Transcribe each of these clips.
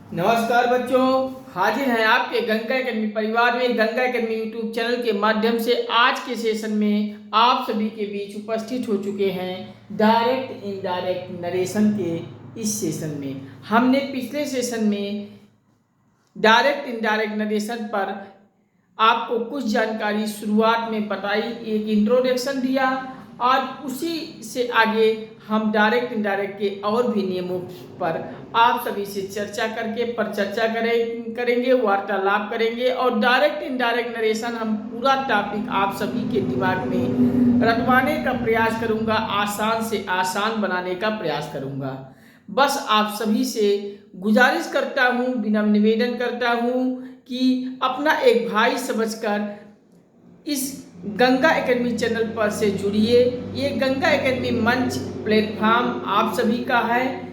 नमस्कार बच्चों, हाजिर हैं आपके गंगा एकेडमी परिवार में। गंगा एकेडमी यूट्यूब चैनल के माध्यम से आज के सेशन में आप सभी के बीच उपस्थित हो चुके हैं डायरेक्ट इनडायरेक्ट नरेशन के इस सेशन में। हमने पिछले सेशन में डायरेक्ट इनडायरेक्ट नरेशन पर आपको कुछ जानकारी शुरुआत में बताई, एक इंट्रोडक्शन दिया और उसी से आगे हम डायरेक्ट इनडायरेक्ट के और भी नियमों पर आप सभी से चर्चा करेंगे, वार्तालाप करेंगे। और डायरेक्ट इनडायरेक्ट नरेशन हम पूरा टॉपिक आप सभी के दिमाग में रखवाने का प्रयास करूंगा, आसान से आसान बनाने का प्रयास करूंगा। बस आप सभी से गुजारिश करता हूं, विनम्र निवेदन करता हूं कि अपना एक भाई समझकर इस गंगा एकेडमी चैनल पर से जुड़िए। ये गंगा एकेडमी मंच प्लेटफॉर्म आप सभी का है।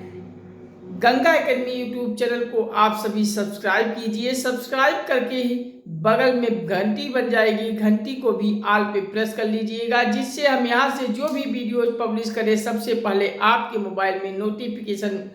गंगा एकेडमी यूट्यूब चैनल को आप सभी सब्सक्राइब कीजिए। सब्सक्राइब करके ही बगल में घंटी बन जाएगी, घंटी को भी ऑल पे प्रेस कर लीजिएगा, जिससे हम यहाँ से जो भी वीडियोज पब्लिश करें सबसे पहले आपके मोबाइल में नोटिफिकेशन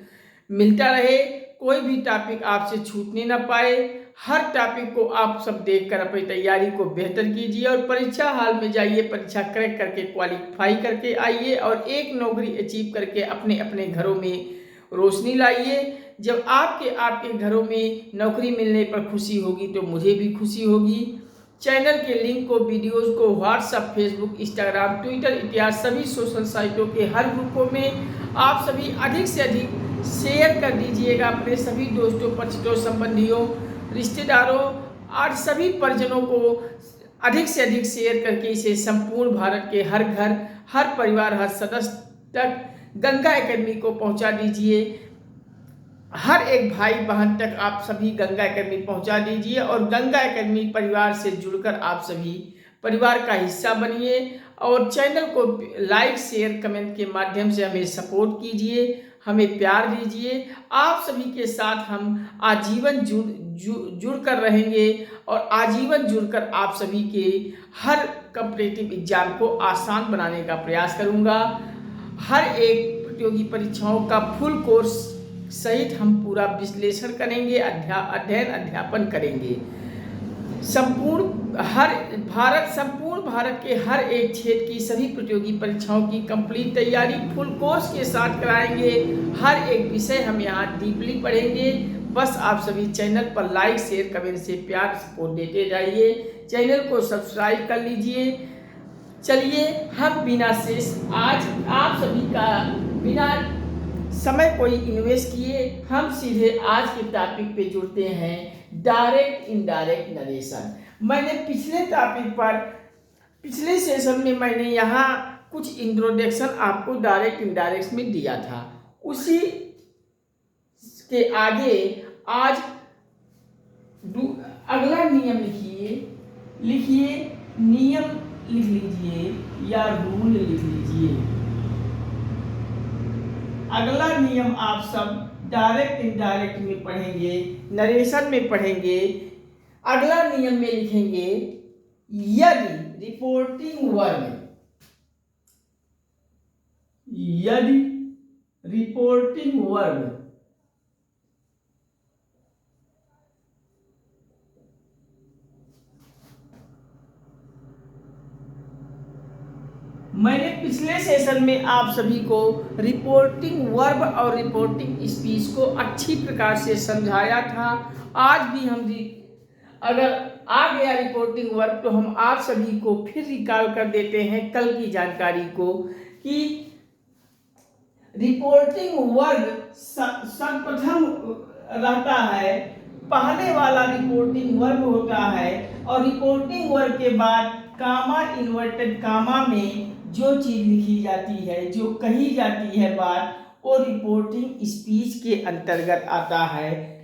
मिलता रहे, कोई भी टॉपिक आपसे छूटने ना पाए। हर टॉपिक को आप सब देखकर अपनी तैयारी को बेहतर कीजिए और परीक्षा हॉल में जाइए, परीक्षा क्रैक करके क्वालिफाई करके आइए और एक नौकरी अचीव करके अपने अपने घरों में रोशनी लाइए। जब आपके घरों में नौकरी मिलने पर खुशी होगी तो मुझे भी खुशी होगी। चैनल के लिंक को, वीडियोस को व्हाट्सएप, फेसबुक, इंस्टाग्राम, ट्विटर इत्यादि सभी सोशल साइटों के हर ग्रुपों में आप सभी अधिक से अधिक शेयर कर दीजिएगा अपने सभी दोस्तों, परिचितों, संबंधियों, रिश्तेदारों और सभी परिजनों को अधिक से अधिक शेयर करके इसे संपूर्ण भारत के हर घर, हर परिवार, हर सदस्य तक गंगा एकेडमी को पहुंचा दीजिए। हर एक भाई बहन तक आप सभी गंगा एकेडमी पहुंचा दीजिए और गंगा एकेडमी परिवार से जुड़कर आप सभी परिवार का हिस्सा बनिए और चैनल को लाइक, शेयर, कमेंट के माध्यम से हमें सपोर्ट कीजिए, हमें प्यार दीजिए। आप सभी के साथ हम आजीवन जुड़ कर रहेंगे और आजीवन जुड़कर आप सभी के हर कॉम्पिटिटिव एग्जाम को आसान बनाने का प्रयास करूंगा। हर एक प्रतियोगी परीक्षाओं का फुल कोर्स सहित हम पूरा विश्लेषण करेंगे, अध्ययन अध्यापन करेंगे। संपूर्ण भारत के हर एक क्षेत्र की सभी प्रतियोगी परीक्षाओं की कंप्लीट तैयारी फुल कोर्स के साथ कराएंगे। हर एक विषय हम यहाँ डीपली पढ़ेंगे। बस आप सभी चैनल पर लाइक, शेयर, कमेंट से प्यार सपोर्ट देते जाइए। चैनल को सब्सक्राइब कर लीजिए। चलिए हम बिना शेष आज आप सभी का बिना समय कोई इन्वेस्ट किए हम सीधे आज के टॉपिक पे जुड़ते हैं, डायरेक्ट इनडायरेक्ट नरेशन। मैंने पिछले सेशन में मैंने यहाँ कुछ इंट्रोडक्शन आपको डायरेक्ट इनडायरेक्ट में दिया था। उसी के आगे आज अगला नियम लिखिए, नियम लिख लीजिए या रूल लिख लीजिए। अगला नियम आप सब डायरेक्ट इनडायरेक्ट में पढ़ेंगे, नरेशन में पढ़ेंगे। अगला नियम में लिखेंगे, यदि रिपोर्टिंग वर्ब मैंने पिछले सेशन में आप सभी को रिपोर्टिंग वर्ब और रिपोर्टिंग स्पीच को अच्छी प्रकार से समझाया था। आज भी अगर आ गया रिपोर्टिंग वर्ब तो हम आप सभी को फिर रिकॉल कर देते हैं कल की जानकारी को कि रिपोर्टिंग वर्ब सर्वप्रथम रहता है, पहले वाला रिपोर्टिंग वर्ब होता है और रिपोर्टिंग वर्ब के बाद कामा, इन्वर्टेड कामा में जो चीज लिखी जाती है, जो कही जाती है बात, वो रिपोर्टिंग स्पीच के अंतर्गत आता है।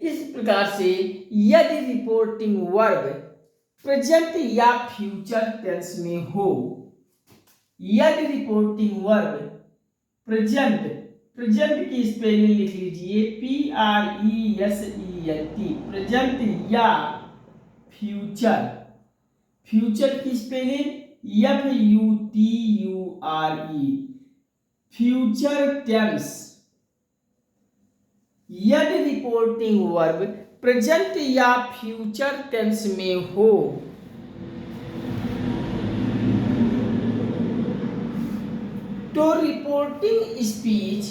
इस प्रकार से यदि रिपोर्टिंग वर्ब प्रेजेंट या फ्यूचर टेंस में हो, यदि रिपोर्टिंग वर्ब प्रेजेंट की स्पेलिंग लिख लीजिए PRESENT, प्रेजेंट या फ्यूचर की स्पेलिंग FUTURE, फ्यूचर टेंस यदि रिपोर्टिंग वर्ब प्रेजेंट या फ्यूचर टेंस में हो, तो रिपोर्टिंग स्पीच,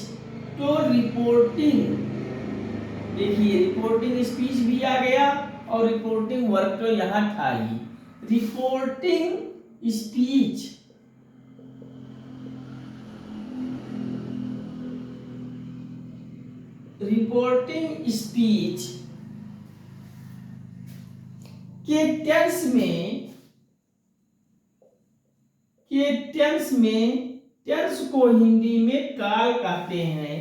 देखिए रिपोर्टिंग स्पीच भी आ गया और रिपोर्टिंग वर्ब तो यहां था ही। रिपोर्टिंग स्पीच के टेंस को हिंदी में काल कहते हैं।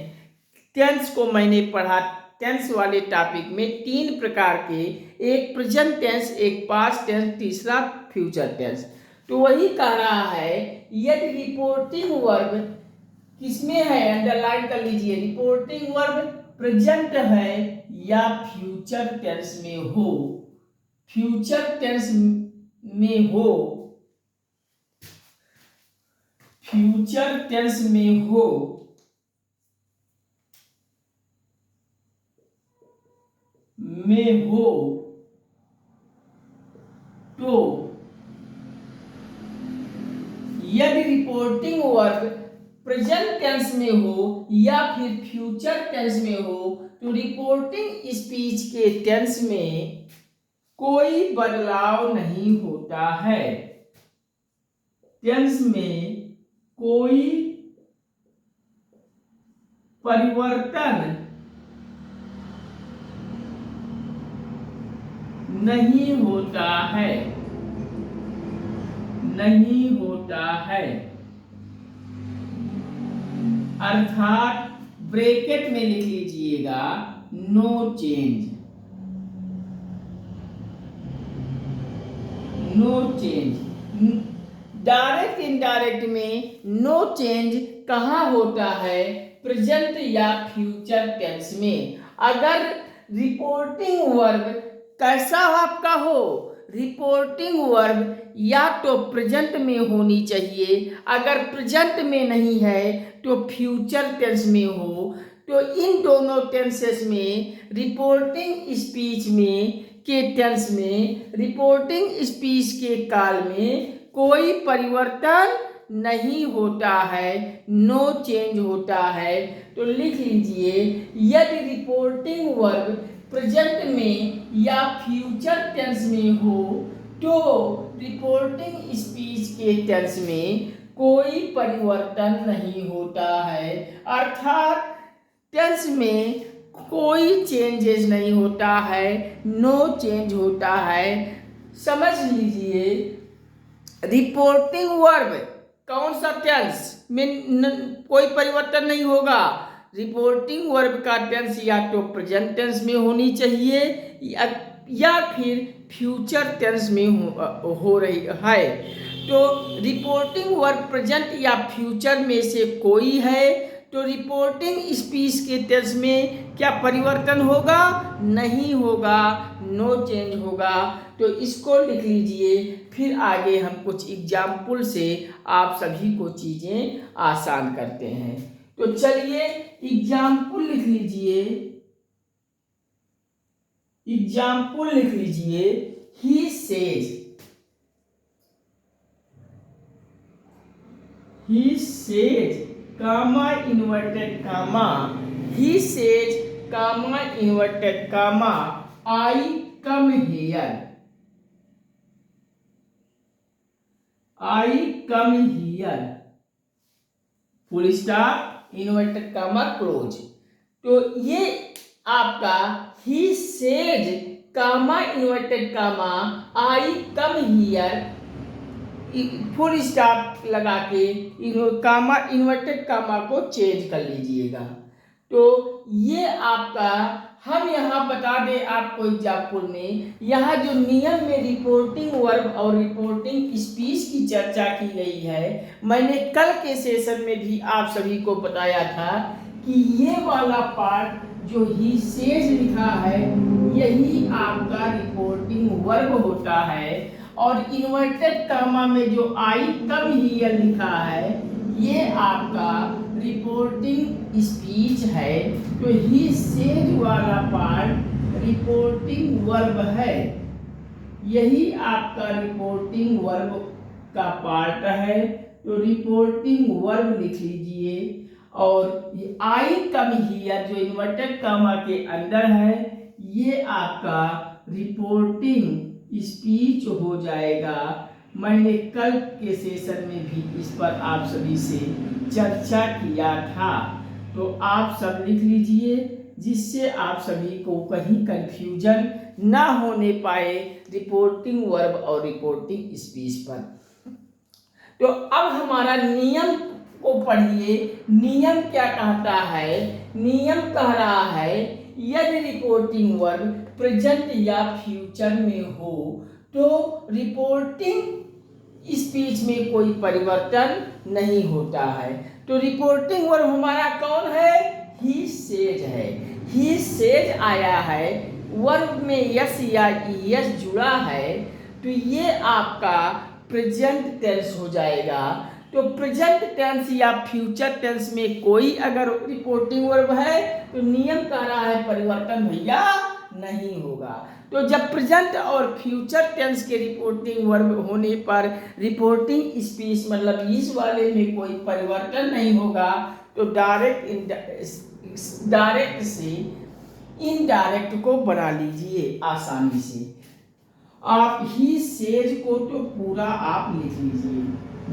टेंस को मैंने पढ़ा, टेंस वाले टॉपिक में 3 प्रकार के, एक प्रेजेंट टेंस, एक पास्ट टेंस, तीसरा फ्यूचर टेंस। तो वही कह रहा है यदि रिपोर्टिंग वर्ब किसमें है, अंडरलाइन कर लीजिए, रिपोर्टिंग वर्ब प्रेजेंट है या फ्यूचर टेंस में हो, फ्यूचर टेंस में हो, फ्यूचर टेंस में हो, तो यदि रिपोर्टिंग वर्ब प्रेजेंट टेंस में हो या फिर फ्यूचर टेंस में हो, तो रिपोर्टिंग स्पीच के टेंस में कोई बदलाव नहीं होता है, टेंस में कोई परिवर्तन नहीं होता है, अर्थात ब्रैकेट में लिख लीजिएगा नो चेंज, डायरेक्ट इनडायरेक्ट में नो चेंज कहाँ होता है, प्रेजेंट या फ्यूचर टेंस में। अगर रिपोर्टिंग वर्ब कैसा आपका हो, रिपोर्टिंग वर्ब या तो प्रेजेंट में होनी चाहिए, अगर प्रेजेंट में नहीं है तो फ्यूचर टेंस में हो, तो इन दोनों टेंसेस में रिपोर्टिंग स्पीच में के टेंस में, रिपोर्टिंग स्पीच के काल में कोई परिवर्तन नहीं होता है, नो चेंज होता है। तो लिख लीजिए यदि रिपोर्टिंग वर्ब प्रेजेंट में या फ्यूचर टेंस में हो, तो रिपोर्टिंग स्पीच के टेंस में कोई परिवर्तन नहीं होता है, अर्थात टेंस में कोई चेंजेस नहीं होता है, नो चेंज होता है। समझ लीजिए रिपोर्टिंग वर्ब कौन सा टेंस में कोई परिवर्तन नहीं होगा, रिपोर्टिंग वर्ब का टेंस या तो प्रेजेंट टेंस में होनी चाहिए या फिर फ्यूचर टेंस में हो रही है। तो रिपोर्टिंग वर्ब प्रेजेंट या फ्यूचर में से कोई है, तो रिपोर्टिंग स्पीच के टेंस में क्या परिवर्तन होगा, नहीं होगा, नो चेंज होगा। तो इसको लिख लीजिए, फिर आगे हम कुछ एग्जाम्पल से आप सभी को चीज़ें आसान करते हैं। तो चलिए एग्जाम्पल लिख लीजिए, he says comma inverted comma, he says comma inverted comma I come here, full stop inverted comma close. तो ये आपका he says comma inverted comma I come here, full stop लगा के कामा इन्वर्टेड कामा को चेंज कर लीजिएगा। तो ये आपका, हम यहाँ बता दें आपको एग्जाम्पल में, यहाँ जो नियम में रिपोर्टिंग वर्ब और रिपोर्टिंग स्पीच की चर्चा की गई है, मैंने कल के सेशन में भी आप सभी को बताया था कि ये वाला पार्ट जो ही सेज लिखा है यही आपका रिपोर्टिंग वर्ब होता है, और इन्वर्टेड कामा में जो आई कम हियर लिखा है ये आपका रिपोर्टिंग स्पीच है तो ही सेज वाला पार्ट रिपोर्टिंग वर्ब है। यही आपका रिपोर्टिंग वर्ब का पार्ट है, तो रिपोर्टिंग वर्ब लिख लीजिए। और आई कम हियर जो इन्वर्टेड कामा के अंदर है, ये आपका रिपोर्टिंग स्पीच हो जाएगा। मैंने कल के सेशन में भी इस पर आप सभी से चर्चा किया था, तो आप सब लिख लीजिए जिससे आप सभी को कहीं कंफ्यूजन ना होने पाए रिपोर्टिंग वर्ब और रिपोर्टिंग स्पीच पर। तो अब हमारा नियम को पढ़िए। नियम क्या कहता है? नियम कह रहा है यदि रिपोर्टिंग वर्ब प्रेजेंट या फ्यूचर में हो तो रिपोर्टिंग स्पीच में कोई परिवर्तन नहीं होता है। तो रिपोर्टिंग वर्ब हमारा कौन है? ही सेज है। ही सेज आया है, वर्ब में यस या ईएस जुड़ा है, तो ये आपका प्रेजेंट टेंस हो जाएगा। तो प्रेजेंट टेंस या फ्यूचर टेंस में कोई अगर रिपोर्टिंग वर्ब है तो नियम कह रहा है परिवर्तन भैया नहीं होगा। तो जब प्रेजेंट और फ्यूचर टेंस के रिपोर्टिंग वर्ब होने पर रिपोर्टिंग स्पीच मतलब इस वाले में कोई परिवर्तन नहीं होगा, तो डायरेक्ट से इनडायरेक्ट को बना लीजिए आसानी से। आप ही सेज को तो पूरा आप लिख लीजिए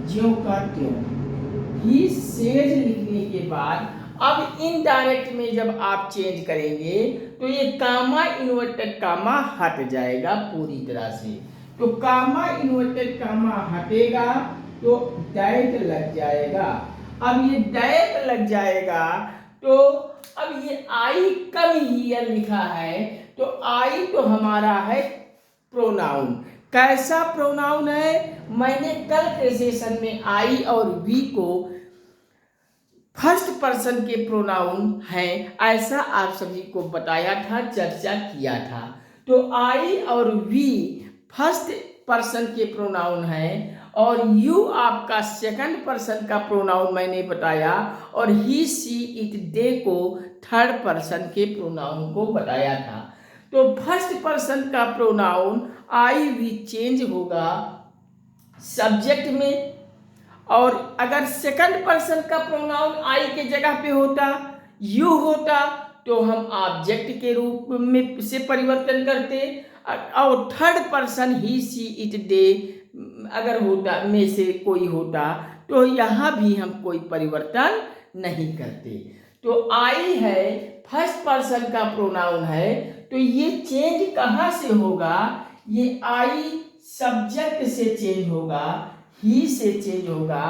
ज्यों का त्यों। ही सेज लिखने के बाद अब इनडायरेक्ट में जब आप चेंज करेंगे तो ये कामा इन्वर्टेड कामा हट जाएगा पूरी तरह से। तो कामा इन्वर्टेड कामा हटेगा तो दैट लग जाएगा। अब ये दैट लग जाएगा तो अब ये आई कम हियर लिखा है, तो आई तो हमारा है प्रोनाउन। कैसा प्रोनाउन है? मैंने कल के सेशन में आई और वी को फर्स्ट पर्सन के प्रोनाउन हैं ऐसा आप सभी को बताया था, चर्चा किया था। तो आई और वी फर्स्ट पर्सन के प्रोनाउन हैं और यू आपका सेकंड पर्सन का प्रोनाउन मैंने बताया, और ही सी इट दे को थर्ड पर्सन के प्रोनाउन को बताया था। तो फर्स्ट पर्सन का प्रोनाउन आई वी चेंज होगा सब्जेक्ट में, और अगर सेकंड पर्सन का प्रोनाउन आई के जगह पे होता, यू होता, तो हम ऑब्जेक्ट के रूप में से परिवर्तन करते, और third person he see it they अगर होता में से कोई होता तो यहाँ भी हम कोई परिवर्तन नहीं करते। तो आई है फर्स्ट पर्सन का प्रोनाउन है, तो ये चेंज कहाँ से होगा? ये आई सब्जेक्ट से चेंज होगा, ही से चेंज होगा।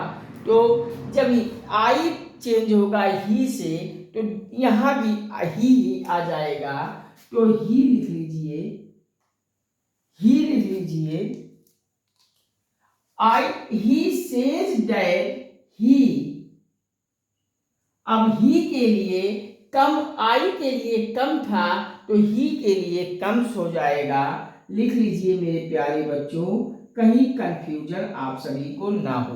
तो जब आई चेंज होगा ही से तो यहाँ भी ही आ जाएगा, तो ही लिख लीजिए, ही लिख लीजिए। He says that he. अब ही के लिए कम, आई के लिए कम था तो ही के लिए कम हो जाएगा। लिख लीजिए मेरे प्यारे बच्चों, कहीं कंफ्यूजन आप सभी को ना हो।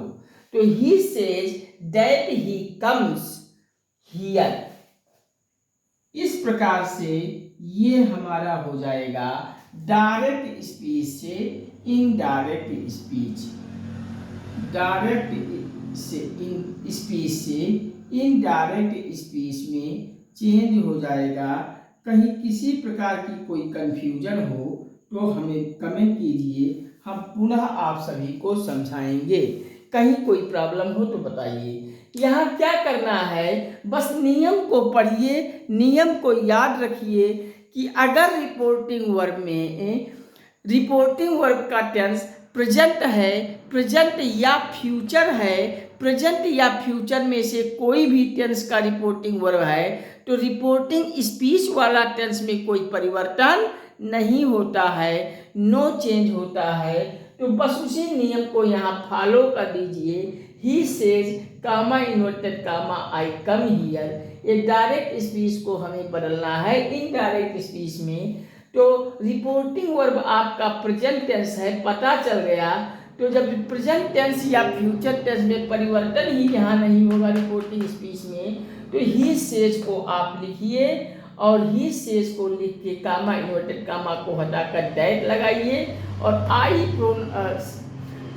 तो he says that he comes here. इस प्रकार से ये हमारा हो जाएगा डायरेक्ट स्पीच से इनडायरेक्ट स्पीच। डायरेक्ट से स्पीच से इनडायरेक्ट स्पीच में चेंज हो जाएगा। कहीं किसी प्रकार की कोई कंफ्यूजन हो तो हमें कमेंट कीजिए, हम पुनः आप सभी को समझाएंगे। कहीं कोई प्रॉब्लम हो तो बताइए। यहाँ क्या करना है, बस नियम को पढ़िए, नियम को याद रखिए कि अगर रिपोर्टिंग वर्ब का टेंस प्रेजेंट है, प्रेजेंट या फ्यूचर है, प्रेजेंट या फ्यूचर में से कोई भी टेंस का रिपोर्टिंग वर्ब है, तो रिपोर्टिंग स्पीच वाला टेंस में कोई परिवर्तन नहीं होता है, नो चेंज होता है। तो बस उसी नियम को यहाँ फॉलो कर दीजिए। He says comma inverted comma I come here. ये डायरेक्ट स्पीच को हमें बदलना है इनडायरेक्ट स्पीच में। तो रिपोर्टिंग वर्ब आपका प्रेजेंट टेंस है, पता चल गया। तो जब प्रेजेंट टेंस या फ्यूचर टेंस में परिवर्तन ही यहाँ नहीं होगा रिपोर्टिंग स्पीच में, तो ही सेज को आप लिखिए और ही सेज को लिख के कामा इन्वर्टेड कामा को हटाकर दैट लगाइए और आई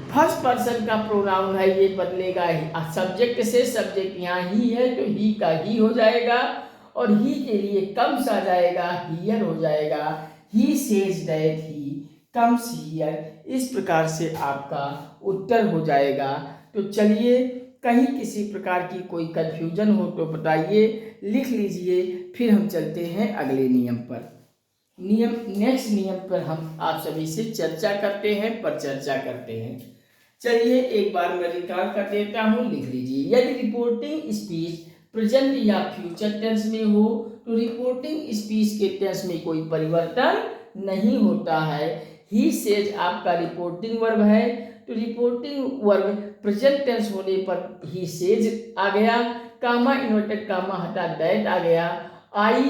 फर्स्ट पर्सन का प्रोनाउन है, ये बदलेगा ही सब्जेक्ट से, सब्जेक्ट यहाँ ही है तो ही का ही हो जाएगा और ही के लिए कम्स आ जाएगा, हियर हो जाएगा, he says that he comes here. इस प्रकार से आपका उत्तर हो जाएगा। तो चलिए, कहीं किसी प्रकार की कोई कन्फ्यूजन हो तो बताइए, लिख लीजिए, फिर हम चलते हैं अगले नियम पर। नेक्स्ट नियम पर हम आप सभी से चर्चा करते हैं। चलिए एक बार मैं रिकॉर्ड कर देता हूँ, लिख लीजिए। यदि रिपोर्टिंग स्पीच प्रेजेंट या फ्यूचर टेंस में हो तो रिपोर्टिंग स्पीच के टेंस में कोई परिवर्तन नहीं होता है। ही सेज आपका रिपोर्टिंग वर्ब है, तो रिपोर्टिंग वर्ब प्रेजेंट टेंस होने पर ही सेज आ गया, कामा इन्वर्टेड कामा हटा दैट आ गया। आई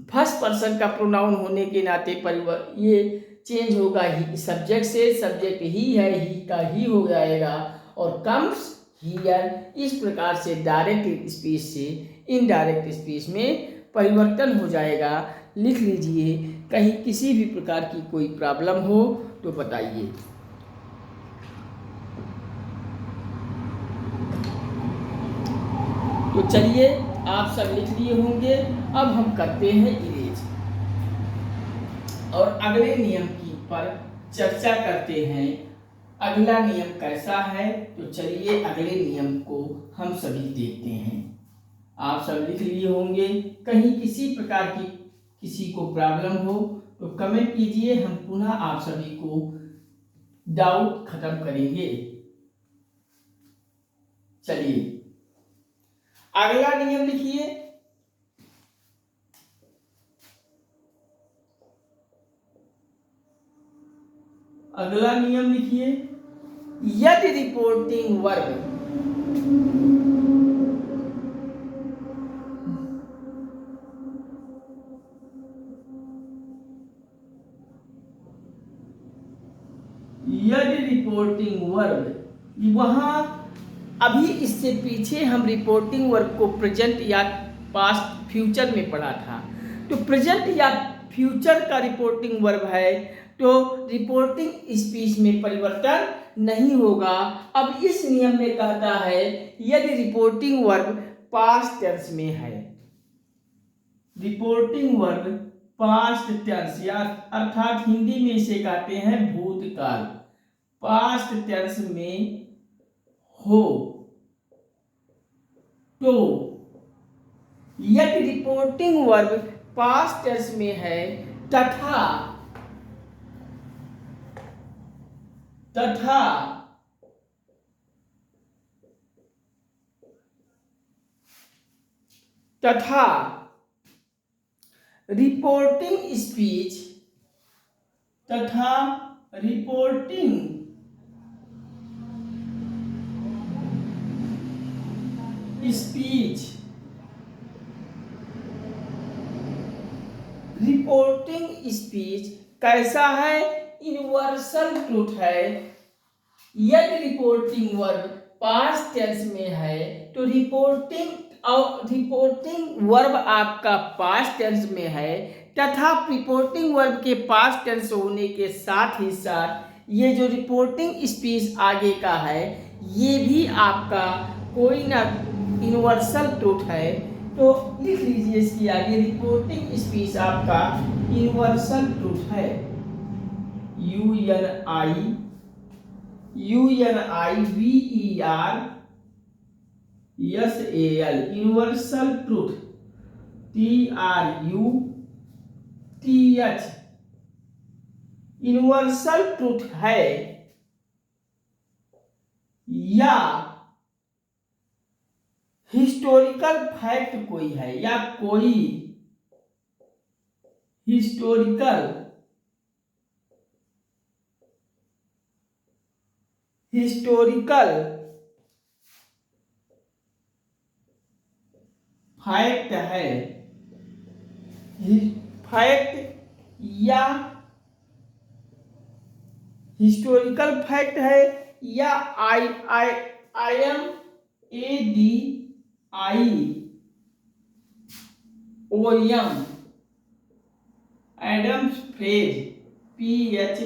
फर्स्ट पर्सन का प्रोनाउन होने के नाते ये चेंज होगा ही सब्जेक्ट से, सब्जेक्ट ही है, ही का ही हो जाएगा और कम्स हियर। इस प्रकार से डायरेक्ट स्पीच से इनडायरेक्ट स्पीच में परिवर्तन हो जाएगा। लिख लीजिए, कहीं किसी भी प्रकार की कोई प्रॉब्लम हो तो बताइए। तो चलिए, आप सब लिख लिए होंगे। अब हम करते हैं इरेज और अगले नियम की पर चर्चा करते हैं। अगला नियम कैसा है, तो चलिए अगले नियम को हम सभी देखते हैं। आप सब लिख लिए होंगे। कहीं किसी प्रकार की किसी को प्रॉब्लम हो तो कमेंट कीजिए, हम पुनः आप सभी को डाउट खत्म करेंगे। चलिए अगला नियम लिखिए। अगला नियम लिखिए, यदि रिपोर्टिंग वर्ब वहां अभी इससे पीछे हम रिपोर्टिंग वर्ब को प्रेजेंट या पास्ट फ्यूचर में पढ़ा था, तो प्रेजेंट या फ्यूचर का रिपोर्टिंग वर्ब है तो रिपोर्टिंग स्पीच में परिवर्तन नहीं होगा। अब इस नियम में कहता है यदि रिपोर्टिंग वर्ब पास्ट टेंस में है, रिपोर्टिंग वर्ब पास्ट टेंस या अर्थात हिंदी में इसे कहते हैं भूतकाल, पास्ट टेंस में हो तो यदि रिपोर्टिंग वर्ब पास्ट टेंस में है तथा रिपोर्टिंग स्पीच रिपोर्टिंग स्पीच कैसा है, यूनिवर्सल ट्रूथ है। यदि रिपोर्टिंग वर्ब पास्ट टेंस में है तो रिपोर्टिंग वर्ब आपका पास्ट टेंस में है तथा रिपोर्टिंग वर्ब के पास्ट टेंस होने के साथ ही साथ ये जो रिपोर्टिंग स्पीच आगे का है ये भी आपका कोई ना यूनिवर्सल ट्रूथ है। तो लिख लीजिए इसकी आगे, रिपोर्टिंग स्पीच आपका यूनिवर्सल ट्रूथ है, UNIVERSAL universal truth, TRUTH universal truth है या हिस्टोरिकल फैक्ट कोई है या कोई हिस्टोरिकल फैक्ट है, फैक्ट या हिस्टोरिकल फैक्ट है, या I M A D I O M Adams phrase P H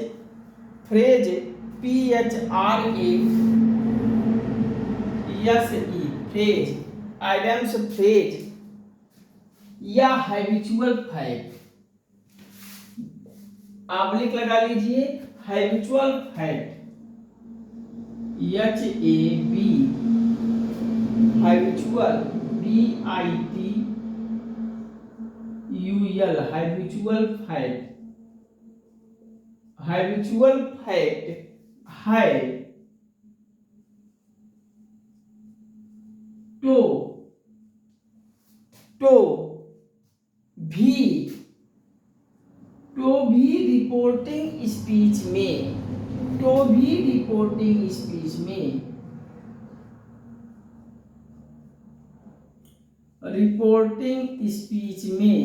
phrase PHRASE phrase, Adams phrase, या हैबिचुअल फैक्ट, आप लिख लगा लीजिए habitual fact HAB habitual BITUL habitual fact, habitual fact है तो भी रिपोर्टिंग स्पीच में,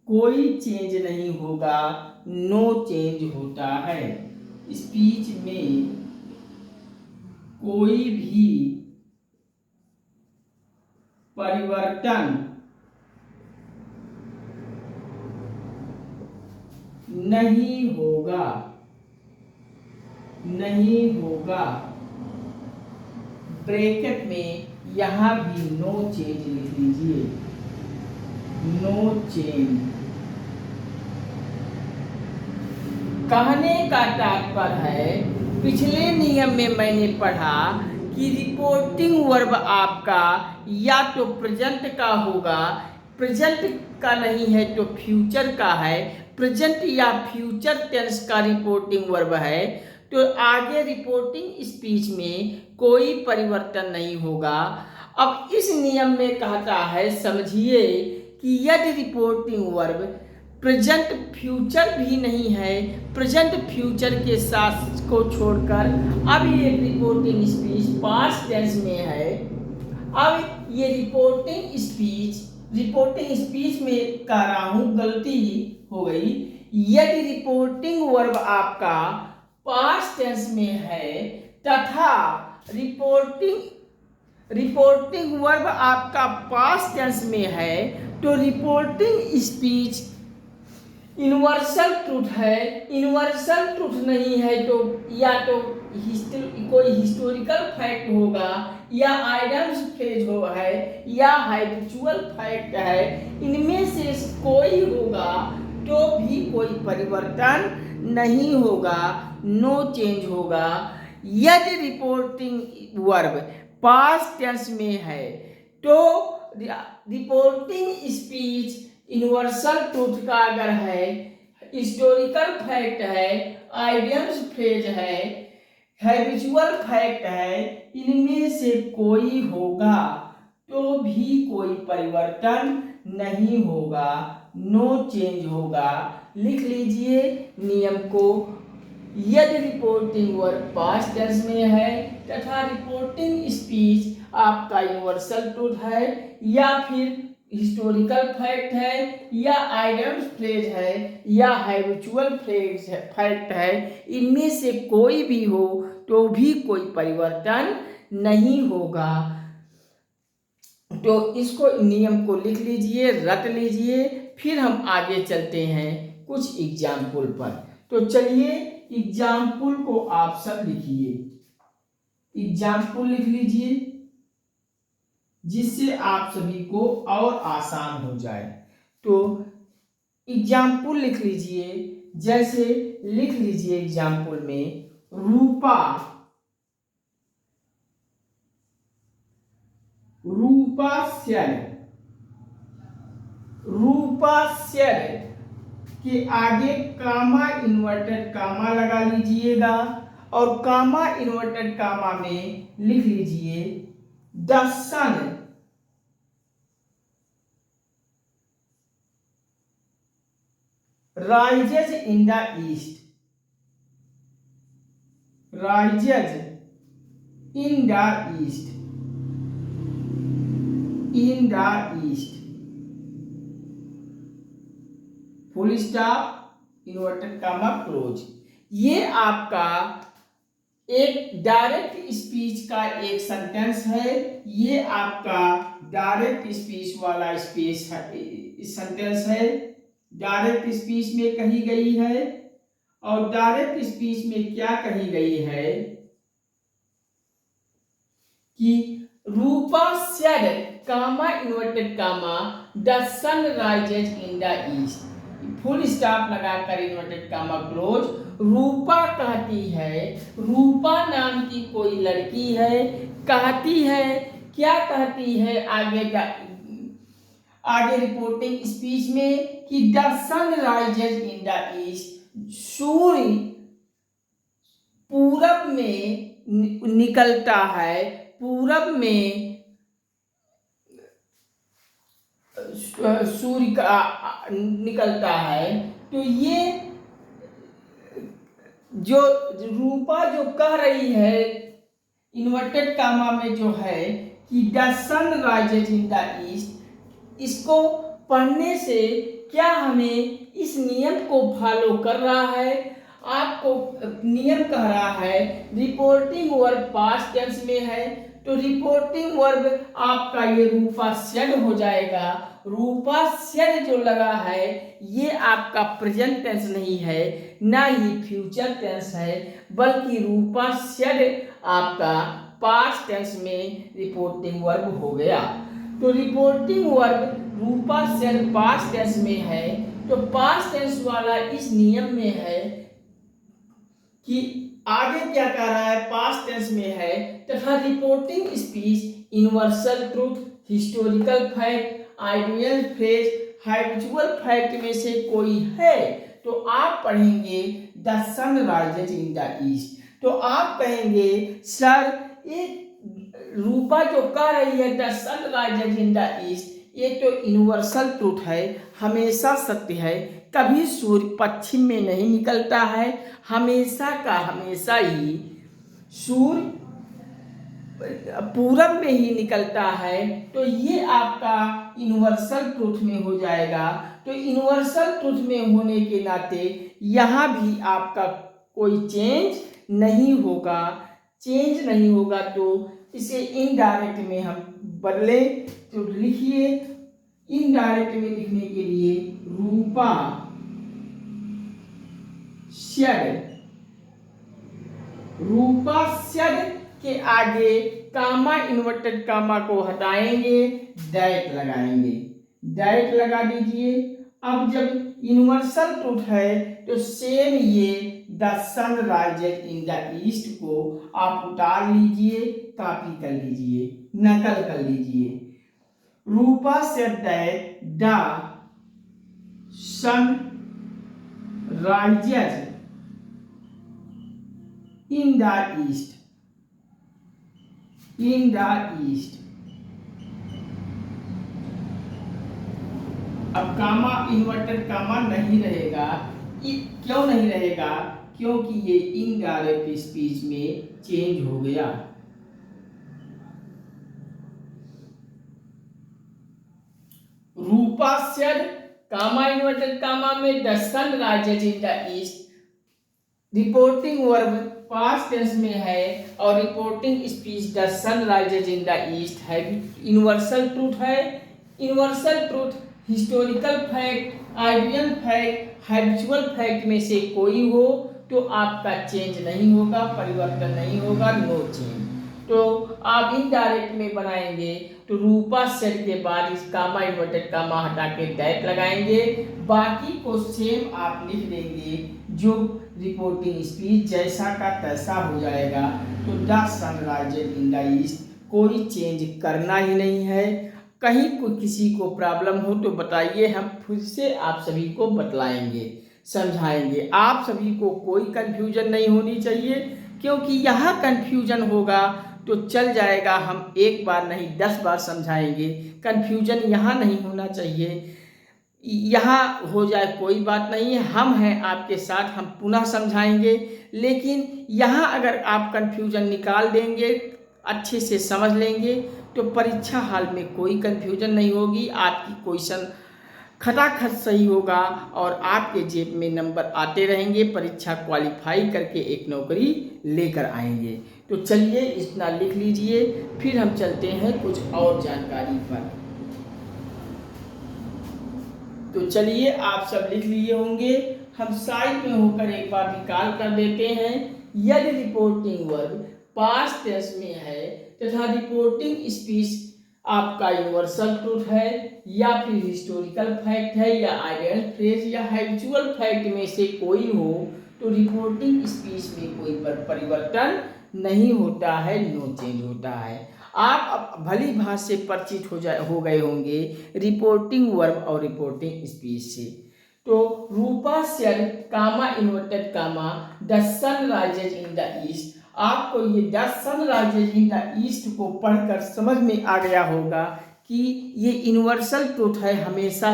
कोई चेंज नहीं होगा, नो चेंज होता है। स्पीच में कोई भी परिवर्तन नहीं होगा। ब्रैकेट में यहां भी नो चेंज लिख लीजिए, नो चेंज। कहने का तात्पर्य है, पिछले नियम में मैंने पढ़ा कि रिपोर्टिंग वर्ब आपका या तो प्रेजेंट का होगा, प्रेजेंट का नहीं है तो फ्यूचर का है, प्रेजेंट या फ्यूचर टेंस का रिपोर्टिंग वर्ब है, तो आगे रिपोर्टिंग स्पीच में कोई परिवर्तन नहीं होगा। अब इस नियम में कहता है, समझिए कि यदि रिपोर्टिंग वर्ब प्रेजेंट फ्यूचर भी नहीं है, प्रेजेंट फ्यूचर के साथ को छोड़कर अब ये रिपोर्टिंग स्पीच पास्ट टेंस में है। अब ये रिपोर्टिंग स्पीच में कह रहा हूं, गलती हो गई। यदि रिपोर्टिंग वर्ब आपका पास्ट टेंस में है तथा रिपोर्टिंग वर्ब आपका पास्ट टेंस में है, तो रिपोर्टिंग स्पीच यूनिवर्सल ट्रूथ है। यूनिवर्सल ट्रूथ नहीं है तो या तो कोई हिस्टोरिकल फैक्ट होगा, या आइडम्स फ्रेज है, या हैबिचुअल फैक्ट है। इनमें से कोई होगा तो भी कोई परिवर्तन नहीं होगा, नो चेंज होगा। यदि रिपोर्टिंग वर्ब पास्ट टेंस में है तो रिपोर्टिंग स्पीच यूनिवर्सल ट्रूथ का अगर है, हिस्टोरिकल फैक्ट है, आइडियम्स फ्रेज है, हैबिचुअल फैक्ट है, इनमें से कोई होगा तो भी कोई परिवर्तन नहीं होगा, नो चेंज होगा। लिख लीजिए नियम को, यदि रिपोर्टिंग वर्ब पास्ट टेंस में है तथा रिपोर्टिंग स्पीच आपका यूनिवर्सल ट्रूथ है, या फिर हिस्टोरिकल फैक्ट है, या आइडम्स फ्रेज है, या हैबिचुअल फैक्ट है, इनमें से कोई भी हो तो भी कोई परिवर्तन नहीं होगा। तो इसको नियम को लिख लीजिए, रट लीजिए, फिर हम आगे चलते हैं कुछ एग्जाम्पल पर। तो चलिए एग्जाम्पल को आप सब लिखिए, एग्जाम्पल लिख लीजिए जिससे आप सभी को और आसान हो जाए। तो एग्जाम्पल लिख लीजिए, जैसे लिख लीजिए एग्जाम्पल में, रूपा शेर के आगे कामा इन्वर्टेड कामा लगा लीजिएगा, और कामा इन्वर्टेड कामा में लिख लीजिए the sun rises in the east, rises in the east, in the east, full stop inverted comma close. ये आपका एक डायरेक्ट स्पीच का एक सेंटेंस है। ये आपका डायरेक्ट स्पीच वाला स्पीच सेंटेंस है। डायरेक्ट स्पीच में कही गई है। और डायरेक्ट स्पीच में क्या कही गई है कि Rupa said comma inverted comma the sun rises in the east, full stop लगाकर इन्वर्टेड कामा क्लोज। रूपा कहती है, रूपा नाम की कोई लड़की है, कहती है, क्या कहती है आगे रिपोर्टिंग स्पीच में कि the sun rises in the east, सूर्य पूरब में निकलता है, पूरब में सूर्य का निकलता है। तो ये जो रूपा जो कह रही है इन्वर्टेड कामा में जो है कि the sun rises in the east, इसको पढ़ने से क्या हमें इस नियम को फॉलो कर रहा है, आपको नियम कह रहा है रिपोर्टिंग वर्ब पास्ट टेंस में है, तो रिपोर्टिंग वर्ब आपका ये रूपा सेड हो जाएगा। रूपा सेड जो लगा है ये आपका प्रेजेंट टेंस नहीं है, ना ही फ्यूचर टेंस है, बल्कि रूपा सेड आपका पास्ट टेंस में रिपोर्टिंग वर्ब हो गया। तो रिपोर्टिंग वर्ब रूपा सेड पास्ट टेंस में है, तो पास्ट टेंस वाला इस नियम में है कि आगे क्या कह रहा है, पास्ट टेंस में है तथा reporting speech universal truth, historical fact, ideal phrase, habitual fact में से कोई है, तो आप पढ़ेंगे the sun rises in the east. तो आप कहेंगे सर ये रूपा जो कह रही है the sun rises in the east, ये तो यूनिवर्सल ट्रूथ है, हमेशा सत्य है, कभी सूर्य पश्चिम में नहीं निकलता है, हमेशा का हमेशा ही सूर्य पूरब में ही निकलता है। तो ये आपका यूनिवर्सल ट्रूथ में हो जाएगा। तो यूनिवर्सल ट्रूथ में होने के नाते यहाँ भी आपका कोई चेंज नहीं होगा, चेंज नहीं होगा। तो इसे इनडायरेक्ट में हम बदले, तो लिखिए इनडायरेक्ट में लिखने के लिए रूपा सेड, रूपा सेड के आगे कामा इन्वर्टेड कामा को हटाएंगे, दैट लगाएंगे, दैट लगा दीजिए। अब जब यूनिवर्सल ट्रूथ है तो सेम ये the sun rises in the east को आप उतार लीजिए, कॉपी कर लीजिए, नकल कर लीजिए। Rupa said that the sun rises in the east, in the east। अब कामा इन्वर्टेड कामा नहीं रहेगा, क्यों नहीं रहेगा, क्योंकि ये इनडायरेक्ट स्पीच में चेंज हो गया। रूपा सेड कामा इन्वर्टेड कामा में the sun rises in the east, reporting verb past tense में है और reporting speech the sun rises in the east है, यूनिवर्सल ट्रूथ है। Universal truth, historical fact, ideal fact, habitual fact में से कोई हो तो आपका चेंज नहीं होगा, परिवर्तन नहीं होगा, नो चेंज। तो आप इनडायरेक्ट में बनाएंगे तो रूपा सेड के बाद इस कामा इन्वर्टेड कामा हटा के दैट लगाएंगे, बाकी को सेम आप लिख देंगे, जो रिपोर्टिंग स्पीच जैसा का तैसा हो जाएगा। तो the sun rises in the east, कोई चेंज करना ही नहीं है। कहीं कोई किसी को प्रॉब्लम हो तो बताइए, हम फिर से आप सभी को बतलाएंगे, समझाएंगे। आप सभी को कोई कन्फ्यूजन नहीं होनी चाहिए, क्योंकि यहाँ कन्फ्यूजन होगा तो चल जाएगा, हम एक बार नहीं 10 बार समझाएंगे। कन्फ्यूजन यहाँ नहीं होना चाहिए, यहाँ हो जाए कोई बात नहीं है, हम हैं आपके साथ, हम पुनः समझाएंगे। लेकिन यहाँ अगर आप कन्फ्यूजन निकाल देंगे, अच्छे से समझ लेंगे, तो परीक्षा हाल में कोई कन्फ्यूजन नहीं होगी। आपकी क्वेश्चन खटाखट सही होगा और आपके जेब में नंबर आते रहेंगे, परीक्षा क्वालिफाई करके एक नौकरी लेकर आएंगे। तो चलिए इतना लिख लीजिए, फिर हम चलते हैं कुछ और जानकारी पर। तो चलिए आप सब लिख लिए होंगे, हम साइड में होकर एक बार निकाल कर देते हैं। यदि रिपोर्टिंग वर्ब पास्ट टेंस में है तथा रिपोर्टिंग स्पीच आपका यूनिवर्सल ट्रूथ है या फिर हिस्टोरिकल फैक्ट है या आइडियल फ्रेज या हैबिचुअल फैक्ट में से कोई हो, तो रिपोर्टिंग स्पीच में कोई परिवर्तन नहीं होता है, नो चेंज होता है। आप अब भली भांति से परिचित हो गए होंगे रिपोर्टिंग वर्ब और रिपोर्टिंग स्पीच से। तो Rupa said comma inverted comma the sun rises in the east, आपको ये the sun rises in the east को पढ़कर समझ में आ गया होगा कि ये यूनिवर्सल ट्रूथ है, हमेशा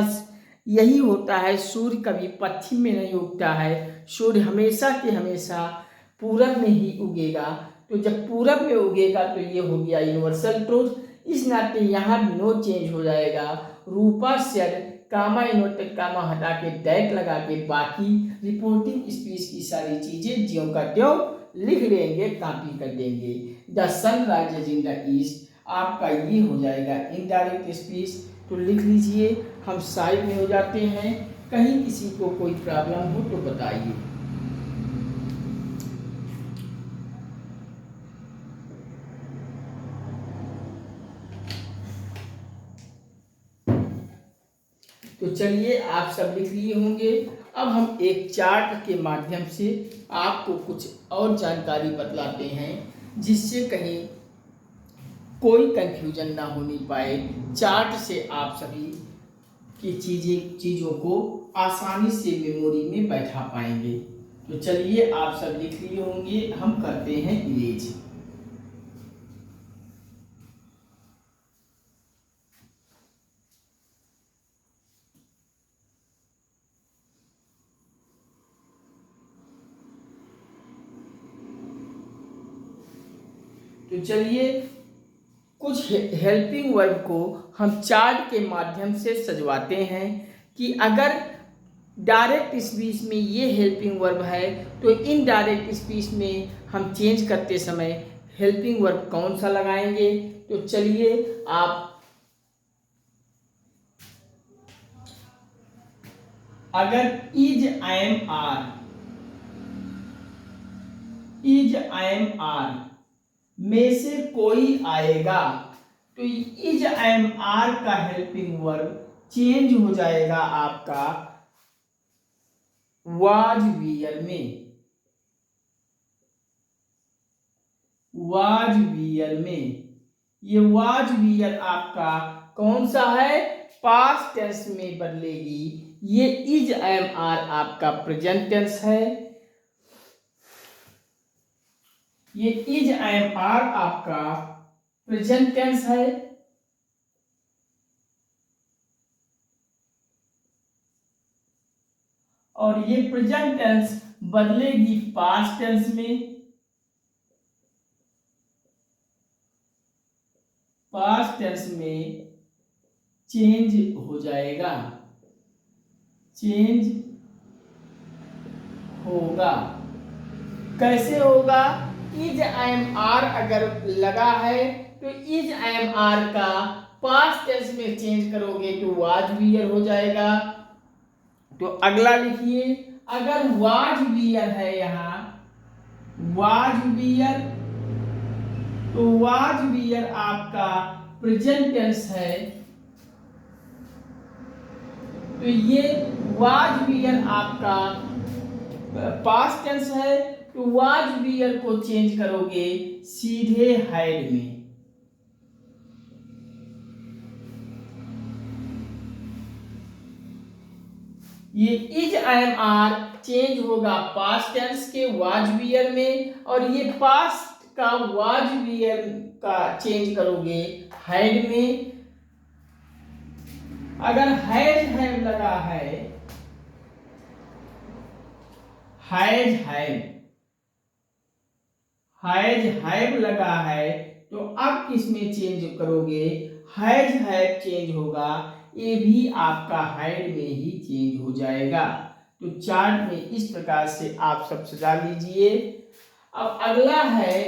यही होता है। सूर्य कभी पश्चिम में नहीं उगता है, सूर्य हमेशा के हमेशा पूरब में ही उगेगा। तो जब पूरब में उगेगा तो ये हो गया यूनिवर्सल ट्रूथ, इस नाते यहाँ भी नो चेंज हो जाएगा। रूपा सेड कामा इन्वर्टेड कामा हटा के दैट लगा के बाकी रिपोर्टिंग स्पीच की सारी चीजें ज्यों का त्यों लिख लेंगे, कॉपी कर देंगे। The sun rises in the east आपका ये हो जाएगा इनडायरेक्ट स्पीच। तो लिख लीजिए, हम साइड में हो जाते हैं। कहीं किसी को कोई प्रॉब्लम हो तो बताइए। तो चलिए आप सब लिख लिए होंगे। अब हम एक चार्ट के माध्यम से आपको कुछ और जानकारी बतलाते हैं, जिससे कहीं कोई कंफ्यूजन ना होने पाए। चार्ट से आप सभी की चीज़ों को आसानी से मेमोरी में बैठा पाएंगे। तो चलिए आप सब लिख लिए होंगे, हम करते हैं इरेज। तो चलिए कुछ हेल्पिंग वर्ब को हम चार्ट के माध्यम से सजवाते हैं कि अगर डायरेक्ट स्पीच में ये हेल्पिंग वर्ब है तो इनडायरेक्ट स्पीच में हम चेंज करते समय हेल्पिंग वर्ब कौन सा लगाएंगे। तो चलिए आप अगर इज आई एम आर में से कोई आएगा तो इज एम आर का हेल्पिंग वर्ब चेंज हो जाएगा आपका वाज वियर में। वाज वियर में ये वाज वियर आपका कौन सा है, पास्ट टेंस में बदलेगी। ये इज एम आर आपका प्रेजेंट टेंस है। ये इज एम आर आपका प्रेजेंट टेंस है। और ये प्रेजेंट टेंस बदलेगी पास्ट टेंस में। पास्ट टेंस में चेंज हो जाएगा, चेंज होगा। कैसे होगा, इज एम आर अगर लगा है तो इज एम आर का पास्ट टेंस में चेंज करोगे तो वाज वियर हो जाएगा। तो अगला लिखिए, अगर वाज वियर है यहां वाज वियर, तो वाज वियर आपका प्रेजेंट टेंस है। तो ये वाज वियर आपका पास्ट टेंस है, तो वाज वियर को चेंज करोगे सीधे हैड में। ये इज एम आर चेंज होगा पास्ट टेंस के वाज वियर में, और ये पास्ट का वाज वियर का चेंज करोगे हैड में। अगर हैड लगा है, हैव लगा है, तो अब किसमें चेंज करोगे, हैज हैव चेंज होगा ये भी आपका हैड में ही चेंज हो जाएगा। तो चार्ट में इस प्रकार से आप सब सजा लीजिए। अब अगला है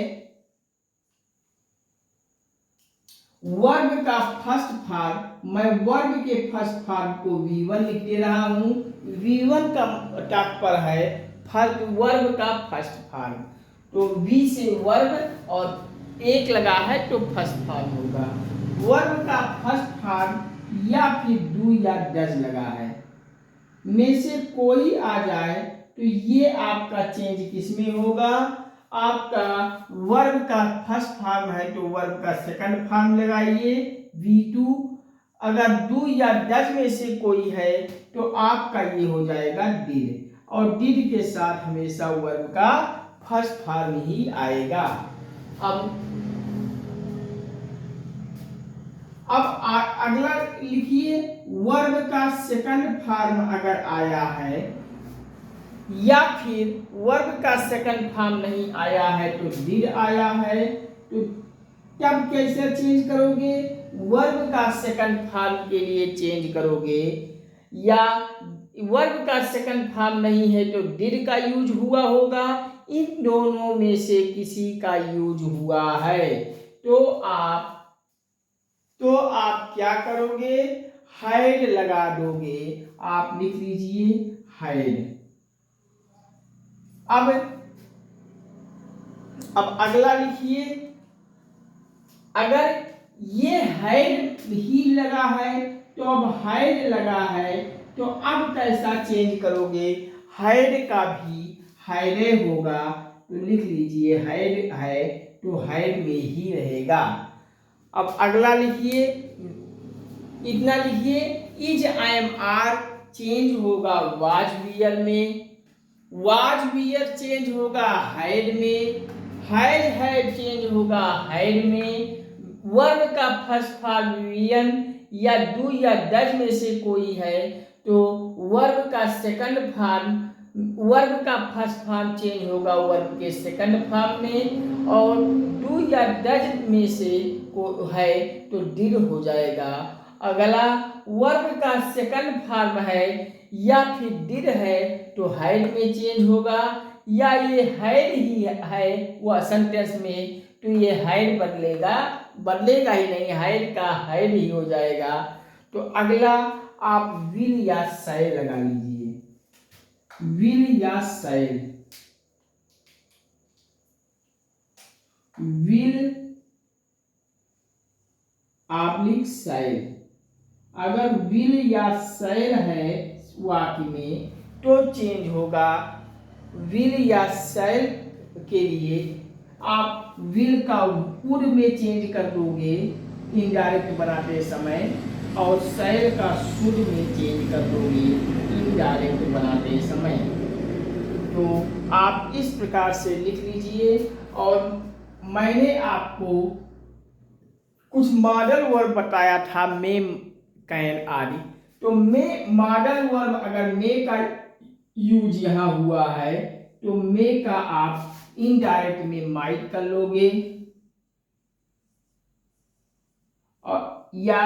वर्ब का फर्स्ट फॉर्म। मैं वर्ब के फर्स्ट फॉर्म को V1 लिख दे रहा हूं। V1 का तात्पर्य है वर्ब का फर्स्ट फॉर्म। तो V से वर्ब और एक लगा है तो फर्स्ट फॉर्म होगा। वर्ब का फर्स्ट फॉर्म या फिर डू या डज लगा है में से कोई आ जाए तो ये आपका चेंज किसमें होगा? आपका वर्ब का फर्स्ट फॉर्म है तो वर्ब का सेकंड फॉर्म लगाइए V2। अगर डू या डज में से कोई है तो आपका ये हो जाएगा डिड, और डिड के साथ हमेशा वर्ब का फर्स्ट फॉर्म ही आएगा। अब अगला लिखिए, वर्ब का सेकंड फॉर्म अगर आया है या फिर वर्ब का सेकंड फॉर्म नहीं आया है तो डिड आया है, तो तब कैसे चेंज करोगे? वर्ब का सेकंड फॉर्म के लिए चेंज करोगे, या वर्ब का सेकंड फॉर्म नहीं है तो डिड का यूज हुआ होगा। इन दोनों में से किसी का यूज हुआ है तो आप क्या करोगे? हैड लगा दोगे। आप लिख लीजिए हैड। अब अगला लिखिए, अगर ये हैड ही लगा है तो अब हैड लगा है तो अब कैसा चेंज करोगे? हैड का भी हैडे होगा तो लिख लीजिए हैड है तो हैड में ही रहेगा। अब अगला लिखिए, इतना लिखिए, is I am are change होगा वाज वियर में, वाज वियर चेंज होगा हैड में, हैड चेंज होगा हैड में। वर्ब का फर्स्ट फॉर्म वियन या डू या डज में से कोई है तो वर्ब का सेकंड फॉर्म, वर्ब का फर्स्ट फॉर्म चेंज होगा वर्ब के सेकंड फॉर्म में, और डू या डज में से को है तो डिड हो जाएगा। अगला वर्ब का सेकंड फॉर्म है या फिर डिड है तो हैड में चेंज होगा, या ये हैड ही है वह सेंटेंस में तो ये हैड बदलेगा ही नहीं, हैड का हैड ही हो जाएगा। तो अगला आप विल या शैल लगा लीजिए, विल या शैल। विल आप लिख शैल। अगर विल या शैल है वाक्य में तो चेंज होगा। विल या शैल के लिए आप विल का वुड में चेंज कर दोगे इनडायरेक्ट बनाते समय, और शैल का शुड में चेंज कर दोगे इनडायरेक्ट बनाते समय। तो आप इस प्रकार से लिख लीजिए। और मैंने आपको कुछ मॉडल वर्ब बताया था, मे, कैन आदि। तो मे मॉडल वर्ब अगर मे का यूज यहाँ हुआ है तो मे का आप इनडायरेक्ट में माइट कर लोगे, और या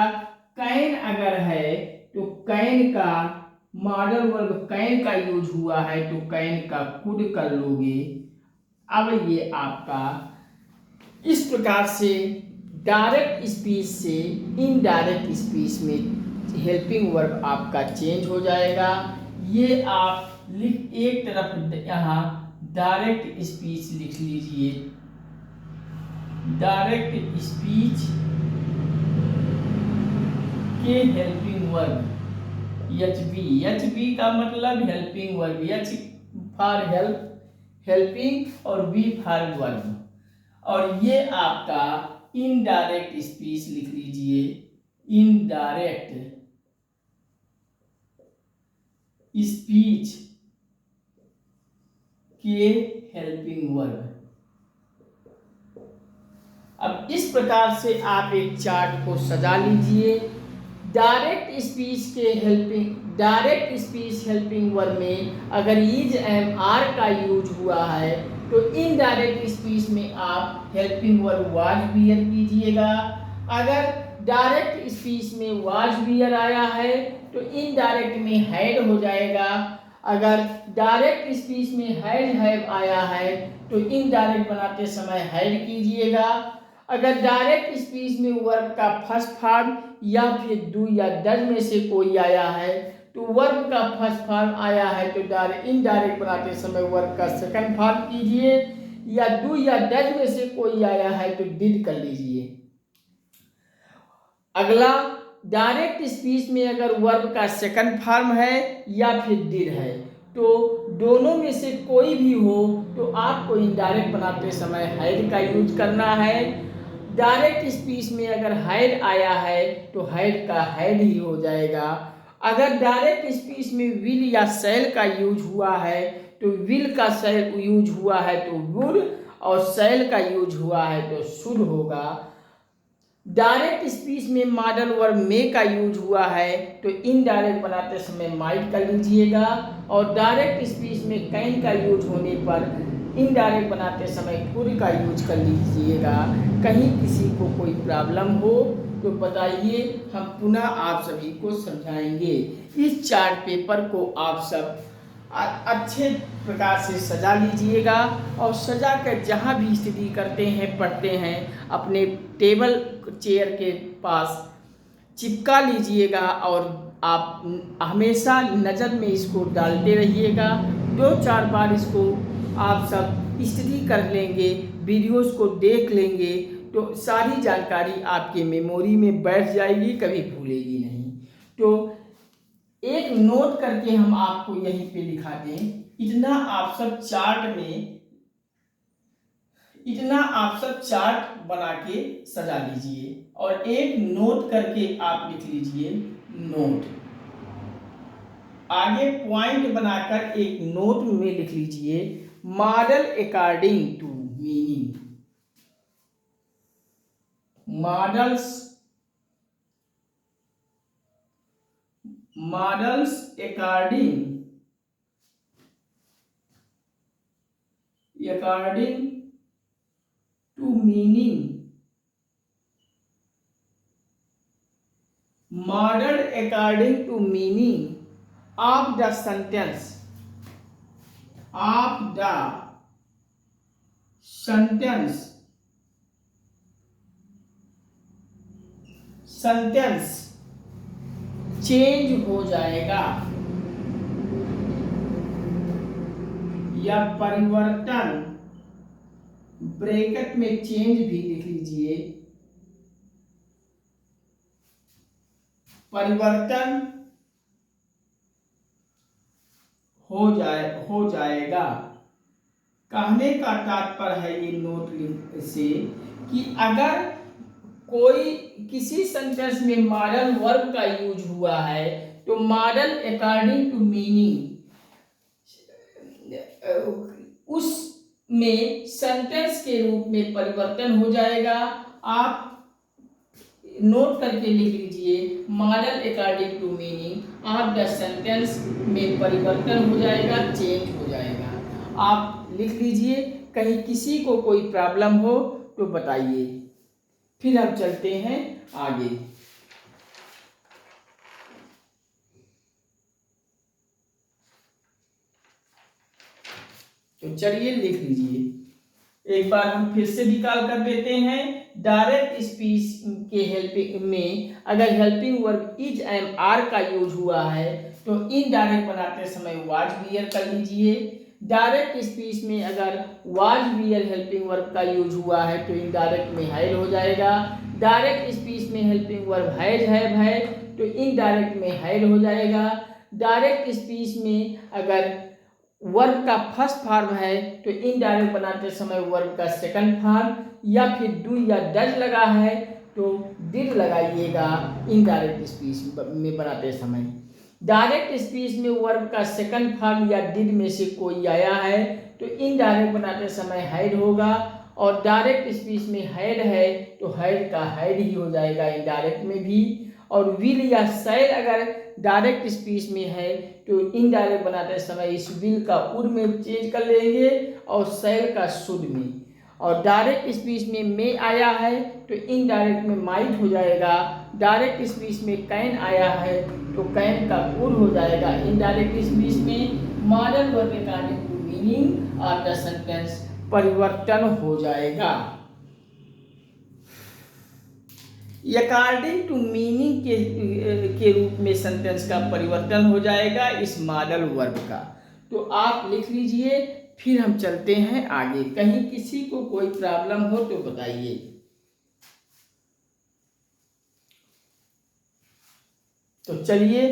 कैन अगर है तो कैन का मॉडल वर्ब कैन का यूज हुआ है तो कैन का कुड कर लोगे। अब ये आपका इस प्रकार से डायरेक्ट स्पीच से इनडायरेक्ट स्पीच में हेल्पिंग वर्ब आपका चेंज हो जाएगा। ये आप लिख एक तरफ यहाँ डायरेक्ट स्पीच लिख लीजिए, डायरेक्ट स्पीच के हेल्पिंग वर्ब एच बी का मतलब helping verb, H for helping और बी फॉर वर्ब। और ये आपका इनडायरेक्ट स्पीच लिख लीजिए, इनडायरेक्ट स्पीच के हेल्पिंग वर्ब। अब इस प्रकार से आप एक चार्ट को सजा लीजिए। डायरेक्ट स्पीच हेल्पिंग वर्ब में अगर इज एम आर का यूज हुआ है तो इनडायरेक्ट स्पीच में आप हेल्पिंग वर्ब वाज वियर कीजिएगा। अगर डायरेक्ट स्पीच में वाज वियर आया है तो इनडायरेक्ट में हैड हो जाएगा। अगर डायरेक्ट स्पीच में हैड हैव आया है तो इनडायरेक्ट बनाते समय हैड कीजिएगा। अगर डायरेक्ट स्पीच में वर्ब का फर्स्ट फॉर्म या फिर डू या डज में से कोई आया है तो वर्ब का फर्स्ट फॉर्म आया है तो इनडायरेक्ट बनाते समय वर्ब का सेकंड फॉर्म कीजिए, या डू या डज में से कोई आया है तो डिड कर लीजिए। अगला, डायरेक्ट स्पीच में अगर वर्ब का सेकंड फॉर्म है या फिर डिड है तो दोनों में से कोई भी हो तो आपको इनडायरेक्ट बनाते समय हैड का यूज करना है। डायरेक्ट स्पीच में अगर हैड आया है तो हैड का हैड ही हो जाएगा। अगर डायरेक्ट स्पीच में विल या शैल का यूज हुआ है तो विल का शैल यूज हुआ है तो वुड, और शैल का यूज हुआ है तो शुड होगा। डायरेक्ट स्पीच में मॉडल वर्ब मे का यूज हुआ है तो इनडायरेक्ट बनाते समय माइट कर लीजिएगा, और डायरेक्ट स्पीच में कैन का यूज होने पर इनडायरेक्ट बनाते समय कुड का यूज कर लीजिएगा। कहीं किसी को कोई प्रॉब्लम हो तो बताइए, हम पुनः आप सभी को समझाएंगे। इस चार्ट पेपर को आप सब अच्छे प्रकार से सजा लीजिएगा, और सजा कर जहाँ भी स्टडी करते हैं पढ़ते हैं अपने टेबल चेयर के पास चिपका लीजिएगा, और आप हमेशा नज़र में इसको डालते रहिएगा। 2-4 बार इसको आप सब स्टडी कर लेंगे, वीडियोस को देख लेंगे तो सारी जानकारी आपके मेमोरी में बैठ जाएगी, कभी भूलेगी नहीं। तो एक नोट करके हम आपको यहीं पे लिखा दें, इतना आप सब चार्ट बना के सजा लीजिए, और एक नोट करके आप लिख लीजिए नोट। आगे पॉइंट बनाकर एक नोट में लिख लीजिए modal according to meaning. Modals according to meaning. Modal according to meaning of the sentence change हो जाएगा या परिवर्तन, ब्रैकेट में चेंज भी लिख लीजिए, परिवर्तन हो जाएगा। कहने का तात्पर्य है ये नोट से कि अगर कोई किसी सेंटेंस में मॉडल वर्ब का यूज हुआ है तो मॉडल अकॉर्डिंग टू मीनिंग उसमें सेंटेंस के रूप में परिवर्तन हो जाएगा। आप नोट करके लिख लीजिए modal according to meaning of the sentence में परिवर्तन हो जाएगा, चेंज हो जाएगा। आप लिख लीजिए, कहीं किसी को कोई प्रॉब्लम हो तो बताइए। फिर हम चलते हैं आगे। तो चलिए लिख लीजिए, एक बार हम फिर से निकाल कर देते हैं। डायरेक्ट स्पीच के हेल्पिंग में अगर helping verb is am are का यूज हुआ है तो इनडायरेक्ट बनाते समय वाज वियर कर लीजिए। डायरेक्ट स्पीच में अगर वाज वियर हेल्पिंग वर्ब का यूज हुआ है तो इनडायरेक्ट में हैड हो जाएगा। डायरेक्ट स्पीच में हेल्पिंग वर्ब हैज हैव है तो इनडायरेक्ट में हैड हो जाएगा। डायरेक्ट स्पीच में अगर वर्ब का फर्स्ट फॉर्म है तो इनडायरेक्ट बनाते समय वर्ब का सेकंड फॉर्म, या फिर डू या डज लगा है तो डिड लगाइएगा इनडायरेक्ट स्पीच में बनाते समय। डायरेक्ट स्पीच में वर्ब का सेकंड फॉर्म या डिड में से कोई आया है तो इनडायरेक्ट बनाते समय हैड होगा, और डायरेक्ट स्पीच में हैड है तो हैड का हैड ही हो जाएगा इनडायरेक्ट में भी। और विल या शैल अगर डायरेक्ट स्पीच में है तो इनडायरेक्ट बनाते समय इस विल का वुड में चेंज कर लेंगे और शैल का शुड में। और डायरेक्ट स्पीच में मे आया है तो इनडायरेक्ट में माइट हो जाएगा। डायरेक्ट स्पीच में कैन आया है तो कैन का कुड हो जाएगा। इनडायरेक्ट स्पीच में modal verb according to meaning of the sentence परिवर्तन हो जाएगा। अकॉर्डिंग टू मीनिंग के रूप में सेंटेंस का परिवर्तन हो जाएगा इस मॉडल वर्ब का। तो आप लिख लीजिए, फिर हम चलते हैं आगे। कहीं किसी को कोई प्रॉब्लम हो तो बताइए। तो चलिए,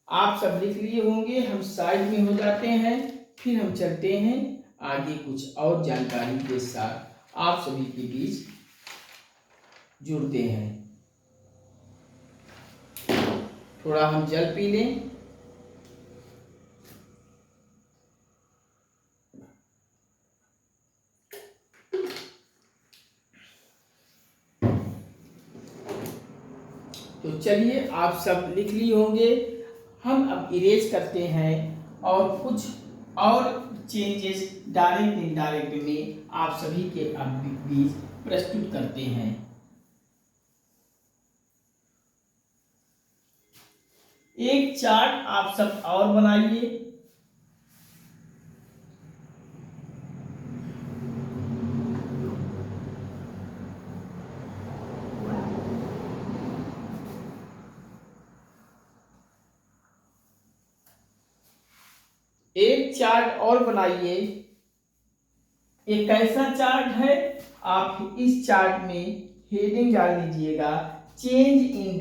आप सब लिख लिए होंगे, हम साइड में हो जाते हैं, फिर हम चलते हैं आगे कुछ और जानकारी के साथ आप सभी के बीच जुड़ते हैं। थोड़ा हम जल पी लें। तो चलिए, आप सब लिख लिए होंगे, हम अब इरेज करते हैं और कुछ और चेंजेस डायरेक्ट इनडायरेक्ट में आप सभी के बीच प्रस्तुत करते हैं। एक चार्ट आप सब और बनाइए। एक चार्ट और बनाइए। एक कैसा चार्ट है, आप इस चार्ट में हेडिंग डाल दीजिएगा, change in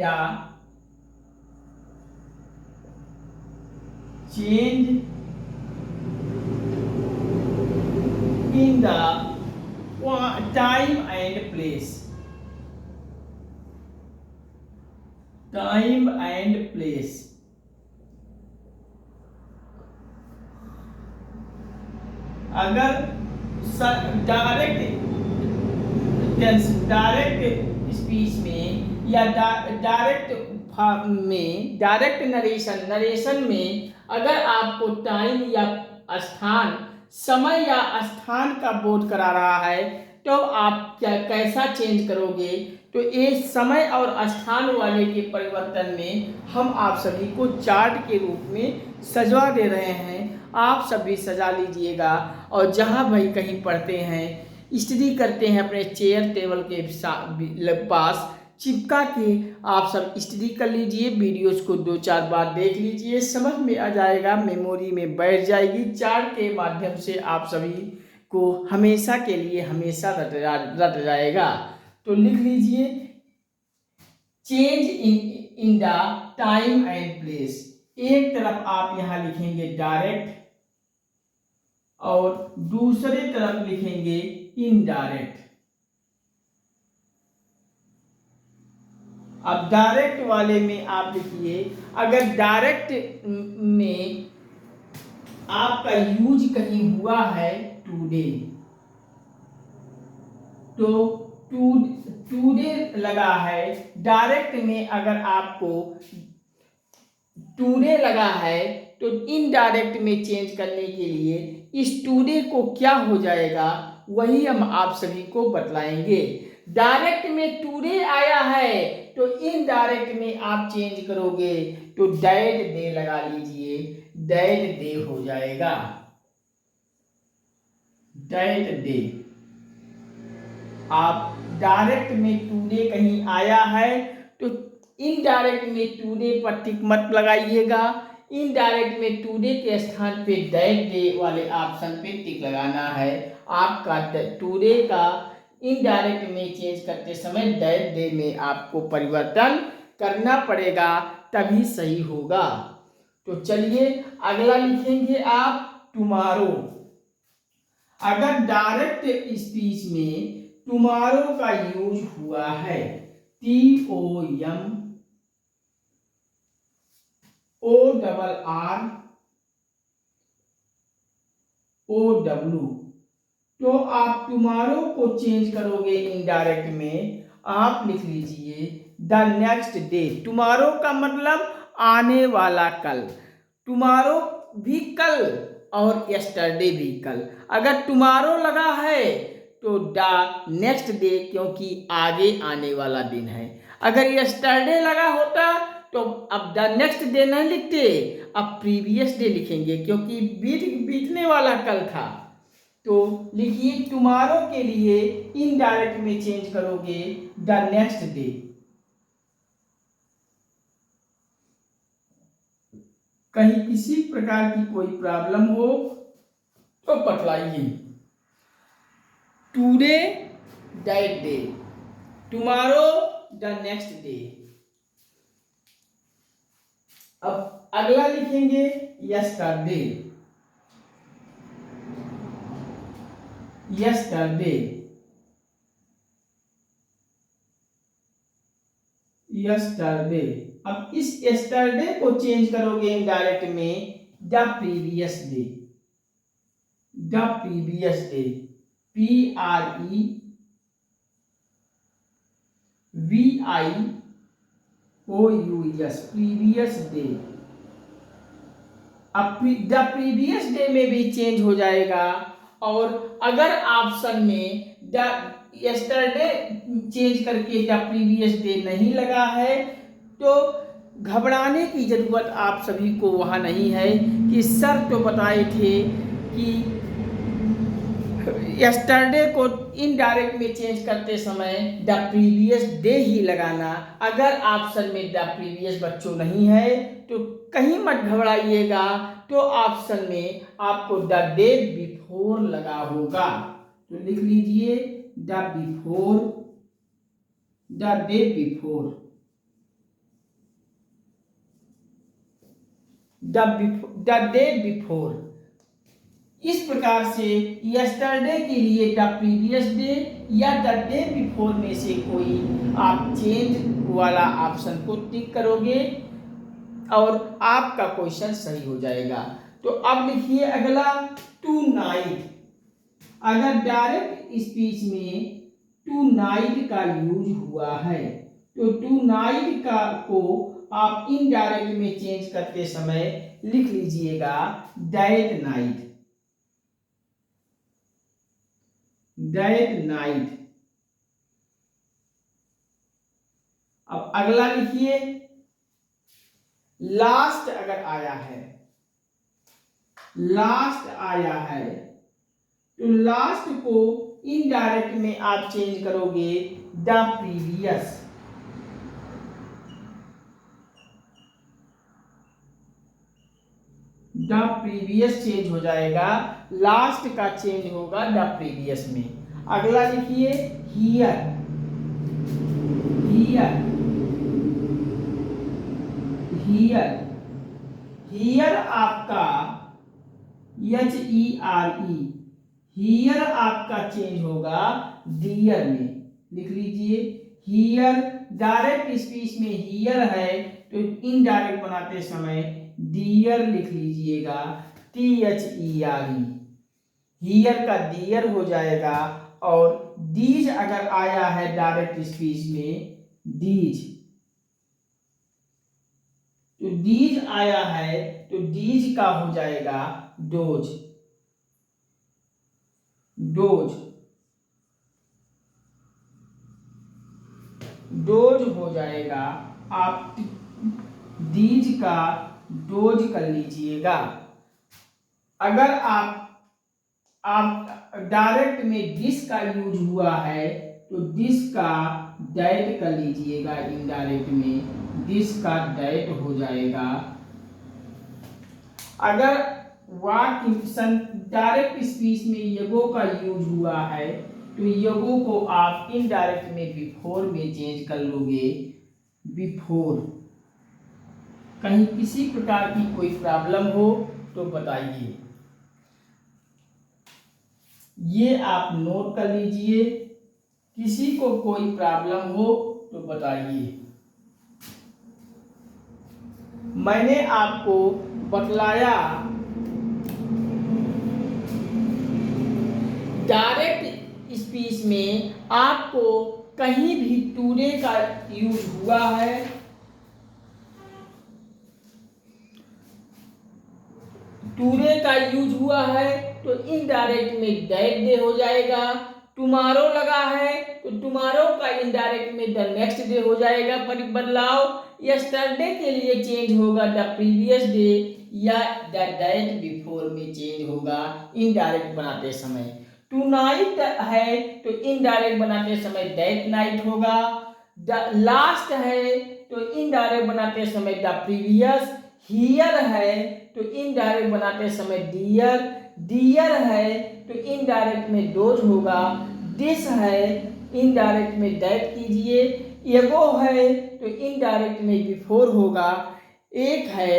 the time and place. Time and place. अगर डायरेक्ट स्पीच में या डायरेक्ट नरेशन में अगर आपको टाइम या स्थान, समय या स्थान का बोध करा रहा है तो आप क्या कैसा चेंज करोगे। तो ये समय और स्थान वाले के परिवर्तन में हम आप सभी को चार्ट के रूप में सजवा दे रहे हैं। आप सभी सजा लीजिएगा और जहाँ भाई कहीं पढ़ते हैं, स्टडी करते हैं, अपने चेयर टेबल के पास चिपका के आप सब स्टडी कर लीजिए। वीडियोस को 2-4 बार देख लीजिए, समझ में आ जाएगा, मेमोरी में बैठ जाएगी। चार्ट के माध्यम से आप सभी को हमेशा के लिए हमेशा रट जाएगा। तो लिख लीजिए, change in the time and place. एक तरफ आप यहाँ लिखेंगे डायरेक्ट और दूसरे तरफ लिखेंगे इनडायरेक्ट। अब डायरेक्ट वाले में आप लिखिए, अगर डायरेक्ट में आपका यूज कहीं हुआ है टुडे, तो टुडे लगा है। डायरेक्ट में अगर आपको टुडे लगा है तो इनडायरेक्ट में चेंज करने के लिए इस टुडे को क्या हो जाएगा वही हम आप सभी को बतलाएंगे। डायरेक्ट में टुडे आया है तो इनडायरेक्ट में आप चेंज करोगे तो दैट डे लगा लीजिए, दैट डे हो जाएगा, दैट डे। आप डायरेक्ट में टुडे कहीं आया है तो इनडायरेक्ट में टुडे पर टिक मत लगाइएगा। इनडायरेक्ट में टुडे के स्थान पे दैट डे वाले ऑप्शन पे टिक लगाना है। आपका टुडे का इनडायरेक्ट में चेंज करते समय दैट डे में आपको परिवर्तन करना पड़ेगा, तभी सही होगा। तो चलिए अगला लिखेंगे आप टुमारो। अगर डायरेक्ट स्पीच में टुमारो का यूज हुआ है, TOMORROW, तो आप टुमारो को चेंज करोगे इनडायरेक्ट में, आप लिख लीजिए द नेक्स्ट डे। टुमारो का मतलब आने वाला कल, टुमारो भी कल और यस्टरडे भी कल। अगर टुमारो लगा है तो द नेक्स्ट डे, क्योंकि आगे आने वाला दिन है। अगर यस्टरडे लगा होता तो अब द नेक्स्ट डे नहीं लिखते, अब प्रीवियस डे लिखेंगे, क्योंकि बीतने वाला कल था। तो लिखिए टुमारो के लिए इनडायरेक्ट में चेंज करोगे द नेक्स्ट डे। कहीं किसी प्रकार की कोई प्रॉब्लम हो तो बतलाइए। Today that day, tomorrow the next day. अब अगला लिखेंगे यस्टरडे, यस्टरडे, यस्टरडे। अब इस यस्टरडे को चेंज करोगे इनडायरेक्ट में the previous day, the previous day, PREVIOUS, previous day. अब द प्रीवियस डे में भी चेंज हो जाएगा। और अगर ऑप्शन में द यस्टरडे चेंज करके द प्रीवियस डे नहीं लगा है तो घबराने की जरूरत आप सभी को वहां नहीं है कि सर तो बताए थे कि यस्टरडे को इनडायरेक्ट में चेंज करते समय द प्रीवियस डे ही लगाना। अगर ऑप्शन में द प्रीवियस बच्चों नहीं है तो कहीं मत घबराइएगा, तो ऑप्शन में आपको द डे बिफोर लगा होगा, तो लिख लीजिए the before, the day before, the day before. इस प्रकार से यस्टरडे के लिए द प्रीवियस डे या द डे बिफोर में से कोई आप चेंज वाला ऑप्शन को टिक करोगे और आपका क्वेश्चन सही हो जाएगा। तो अब लिखिए अगला टू नाइट। अगर डायरेक्ट स्पीच में टू नाइट का यूज हुआ है तो टू नाइट का को आप इनडायरेक्ट में चेंज करते समय लिख लीजिएगा दैट नाइट, दैट नाइट। अब अगला लिखिए लास्ट। अगर आया है, लास्ट आया है तो लास्ट को इनडायरेक्ट में आप चेंज करोगे the previous, the previous change हो जाएगा, लास्ट का चेंज होगा द प्रीवियस में। अगला लिखिए हियर, हियर, हियर। हियर आपका HERE, हियर आपका चेंज होगा डियर में। लिख लीजिए हियर, डायरेक्ट स्पीच में हियर है तो इनडायरेक्ट बनाते समय डियर लिख लीजिएगा THERE, हियर का डियर हो जाएगा। और डीज अगर आया है डायरेक्ट स्पीच में डीज, तो डीज आया है तो डीज का हो जाएगा डोज, डोज, डोज हो जाएगा। आप डीज का डोज कर लीजिएगा। अगर आप डायरेक्ट में दिस का यूज हुआ है तो दिस का दैट कर लीजिएगा, इनडायरेक्ट में दिस का दैट हो जाएगा। अगर वाक्य डायरेक्ट स्पीच में यगो का यूज हुआ है तो यगो को आप इनडायरेक्ट में बिफोर में चेंज कर लोगे, बिफोर। कहीं किसी प्रकार की कोई प्रॉब्लम हो तो बताइए, ये आप नोट कर लीजिए। किसी को कोई प्रॉब्लम हो तो बताइए। मैंने आपको बतलाया डायरेक्ट स्पीच में आपको कहीं भी टुडे का यूज हुआ है, टुडे का यूज हुआ है तो इनडायरेक्ट में दैट डे हो जाएगा। टुमारो लगा है तो टुमारो का इनडायरेक्ट में द नेक्स्ट डे हो जाएगा बदलाव। यस्टरडे के लिए चेंज होगा द प्रीवियस डे या द डेट बिफोर में चेंज होगा इनडायरेक्ट बनाते समय। टू नाइट है तो इनडायरेक्ट बनाते समय दैट नाइट होगा। द लास्ट है तो इनडायरेक्ट बनाते समय द प्रीवियस। हियर है तो इनडायरेक्ट बनाते समय डियर। डियर है तो इनडायरेक्ट में डोज होगा। दिस है इनडायरेक्ट में दैट कीजिए। एगो है तो इनडायरेक्ट में बिफोर होगा। एक है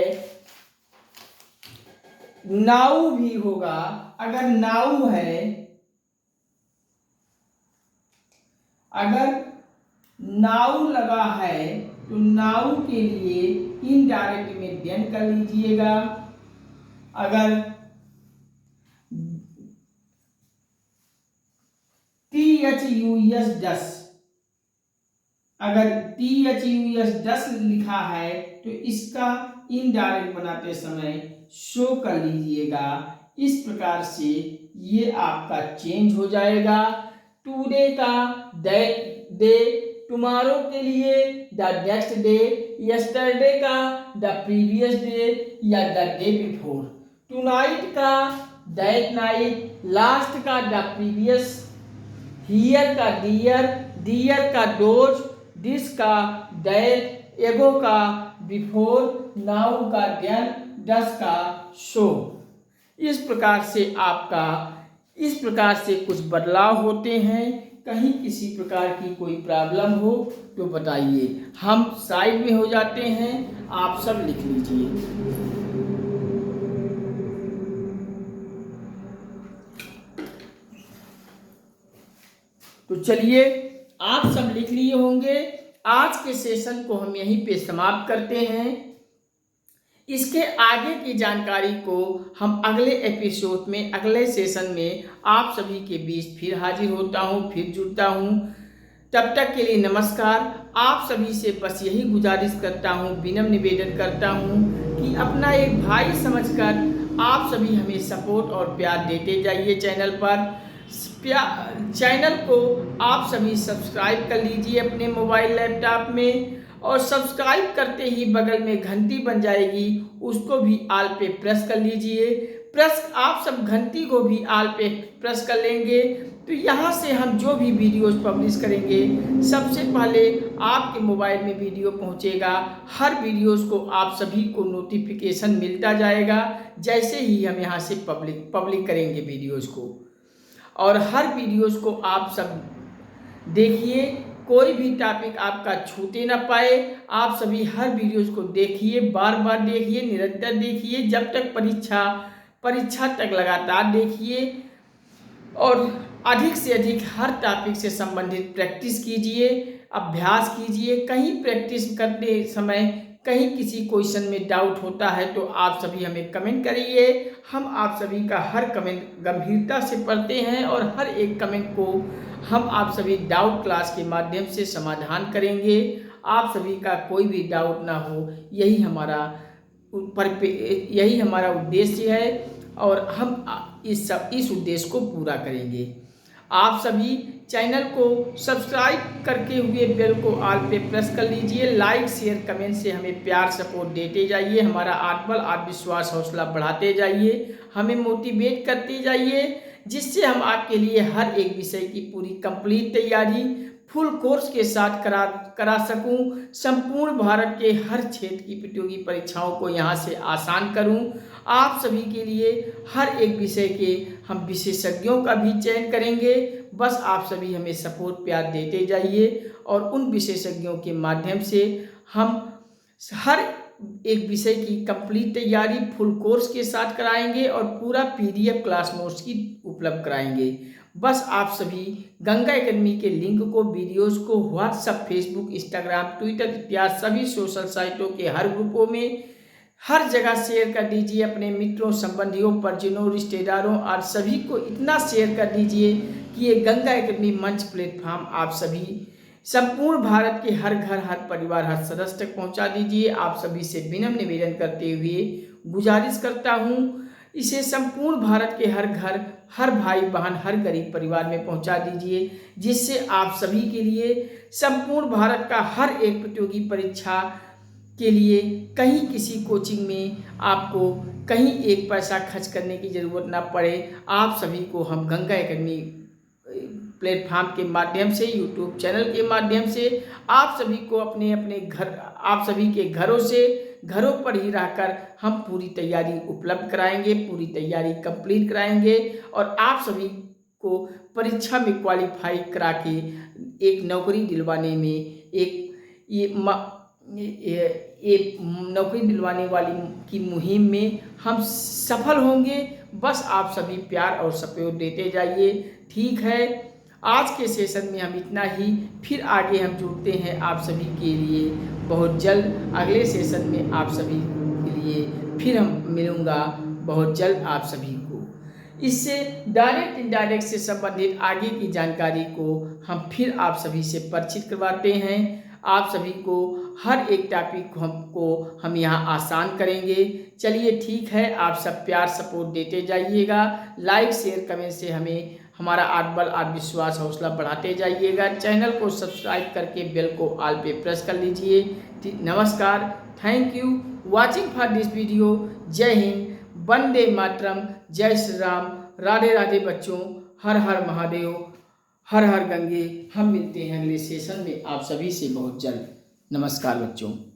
नाउ भी होगा। अगर नाउ है, अगर नाउ लगा है तो नाउ के लिए इनडायरेक्ट में देन कर लीजिएगा। अगर THUS डस, अगर THUS डस लिखा है तो इसका इनडायरेक्ट बनाते समय शो कर लीजिएगा। इस प्रकार से ये आपका चेंज हो जाएगा। टुडे का दैट डे, टुमारो के लिए द नेक्स्ट डे, यस्टरडे का द प्रीवियस डे या द डे बिफोर, टुनाइट का दैट नाइट, लास्ट का द प्रीवियस, हियर का डियर, डियर का डोज, दिस का दैट, एगो का बिफोर, नाउ का देन, डस का शो। इस प्रकार से कुछ बदलाव होते हैं। कहीं किसी प्रकार की कोई प्रॉब्लम हो तो बताइए, हम साइड में हो जाते हैं, आप सब लिख लीजिए। तो चलिए, आप सब लिख लिए होंगे। आज के सेशन को हम यहीं पे समाप्त करते हैं। इसके आगे की जानकारी को हम अगले एपिसोड में, अगले सेशन में आप सभी के बीच फिर हाजिर होता हूँ, फिर जुड़ता हूँ। तब तक के लिए नमस्कार। आप सभी से बस यही गुजारिश करता हूँ, विनम्र निवेदन करता हूँ कि अपना एक भाई समझकर आप सभी हमें सपोर्ट और प्यार देते जाइए। चैनल को आप सभी सब्सक्राइब कर लीजिए अपने मोबाइल लैपटॉप में, और सब्सक्राइब करते ही बगल में घंटी बन जाएगी, उसको भी आल पे प्रेस कर लीजिए। आप सब घंटी को भी आल पे प्रेस कर लेंगे तो यहाँ से हम जो भी वीडियोस पब्लिश करेंगे सबसे पहले आपके मोबाइल में वीडियो पहुँचेगा। हर वीडियोस को आप सभी को नोटिफिकेशन मिलता जाएगा जैसे ही हम यहाँ से पब्लिक करेंगे वीडियोस को। और हर वीडियोस को आप सब देखिए, कोई भी टॉपिक आपका छूटे ना पाए। आप सभी हर वीडियोस को देखिए, बार बार देखिए, निरंतर देखिए, जब तक परीक्षा तक लगातार देखिए, और अधिक से अधिक हर टॉपिक से संबंधित प्रैक्टिस कीजिए, अभ्यास कीजिए। कहीं प्रैक्टिस करते समय कहीं किसी क्वेश्चन में डाउट होता है तो आप सभी हमें कमेंट करिए। हम आप सभी का हर कमेंट गंभीरता से पढ़ते हैं और हर एक कमेंट को हम आप सभी डाउट क्लास के माध्यम से समाधान करेंगे। आप सभी का कोई भी डाउट ना हो, यही हमारा उद्देश्य है, और हम इस उद्देश्य को पूरा करेंगे। आप सभी चैनल को सब्सक्राइब करके हुए बेल को ऑल पे प्रेस कर लीजिए। लाइक, शेयर, कमेंट से हमें प्यार सपोर्ट देते जाइए। हमारा आत्मबल, आत्मविश्वास, हौसला बढ़ाते जाइए, हमें मोटिवेट करते जाइए, जिससे हम आपके लिए हर एक विषय की पूरी कंप्लीट तैयारी फुल कोर्स के साथ करा सकूं। संपूर्ण भारत के हर क्षेत्र की प्रतियोगी परीक्षाओं को यहां से आसान करूं। आप सभी के लिए हर एक विषय के हम विशेषज्ञों का भी चयन करेंगे। बस आप सभी हमें सपोर्ट प्यार देते जाइए, और उन विशेषज्ञों के माध्यम से हम हर एक विषय की कंप्लीट तैयारी फुल कोर्स के साथ कराएंगे और पूरा PDF क्लास नोट्स की उपलब्ध कराएंगे। बस आप सभी गंगा एकेडमी के लिंक को, वीडियोस को व्हाट्सएप, फेसबुक, इंस्टाग्राम, ट्विटर इत्यादि सभी सोशल साइटों के हर ग्रुपों में हर जगह शेयर कर दीजिए। अपने मित्रों, संबंधियों, परिजनों, रिश्तेदारों और सभी को इतना शेयर कर दीजिए कि ये गंगा एकेडमी मंच प्लेटफॉर्म आप सभी संपूर्ण भारत के हर घर, हर परिवार, हर सदस्य तक पहुंचा दीजिए। आप सभी से विनम्र निवेदन करते हुए गुजारिश करता हूं इसे संपूर्ण भारत के हर घर, हर भाई बहन, हर गरीब परिवार में पहुंचा दीजिए, जिससे आप सभी के लिए संपूर्ण भारत का हर एक प्रतियोगी परीक्षा के लिए कहीं किसी कोचिंग में आपको कहीं एक पैसा खर्च करने की ज़रूरत ना पड़े। आप सभी को हम गंगा एकेडमी प्लेटफॉर्म के माध्यम से, यूट्यूब चैनल के माध्यम से आप सभी को अपने अपने घर, आप सभी के घरों पर ही रहकर हम पूरी तैयारी उपलब्ध कराएंगे, पूरी तैयारी कंप्लीट कराएंगे और आप सभी को परीक्षा में क्वालिफाई करा के एक नौकरी दिलवाने में, एक नौकरी दिलवाने वाली की मुहिम में हम सफल होंगे। बस आप सभी प्यार और सपोर्ट देते जाइए। ठीक है, आज के सेशन में हम इतना ही, फिर आगे हम जुड़ते हैं आप सभी के लिए बहुत जल्द। अगले सेशन में आप सभी के लिए फिर हम मिलूँगा बहुत जल्द आप सभी को। इससे डायरेक्ट इनडायरेक्ट से संबंधित आगे की जानकारी को हम फिर आप सभी से परिचित करवाते हैं। आप सभी को हर एक टॉपिक को हम यहाँ आसान करेंगे। चलिए ठीक है, आप सब प्यार सपोर्ट देते जाइएगा। लाइक शेयर कमेंट से हमें हमारा आत्मबल, आत्मविश्वास, हौसला बढ़ाते जाइएगा। चैनल को सब्सक्राइब करके बेल को ऑल पे प्रेस कर लीजिए। नमस्कार, thank you watching for this video. जय हिंद, वंदे मातरम, जय श्री राम, राधे राधे बच्चों, हर हर महादेव, हर हर गंगे। हम मिलते हैं अगले सेशन में आप सभी से बहुत जल्द। नमस्कार बच्चों।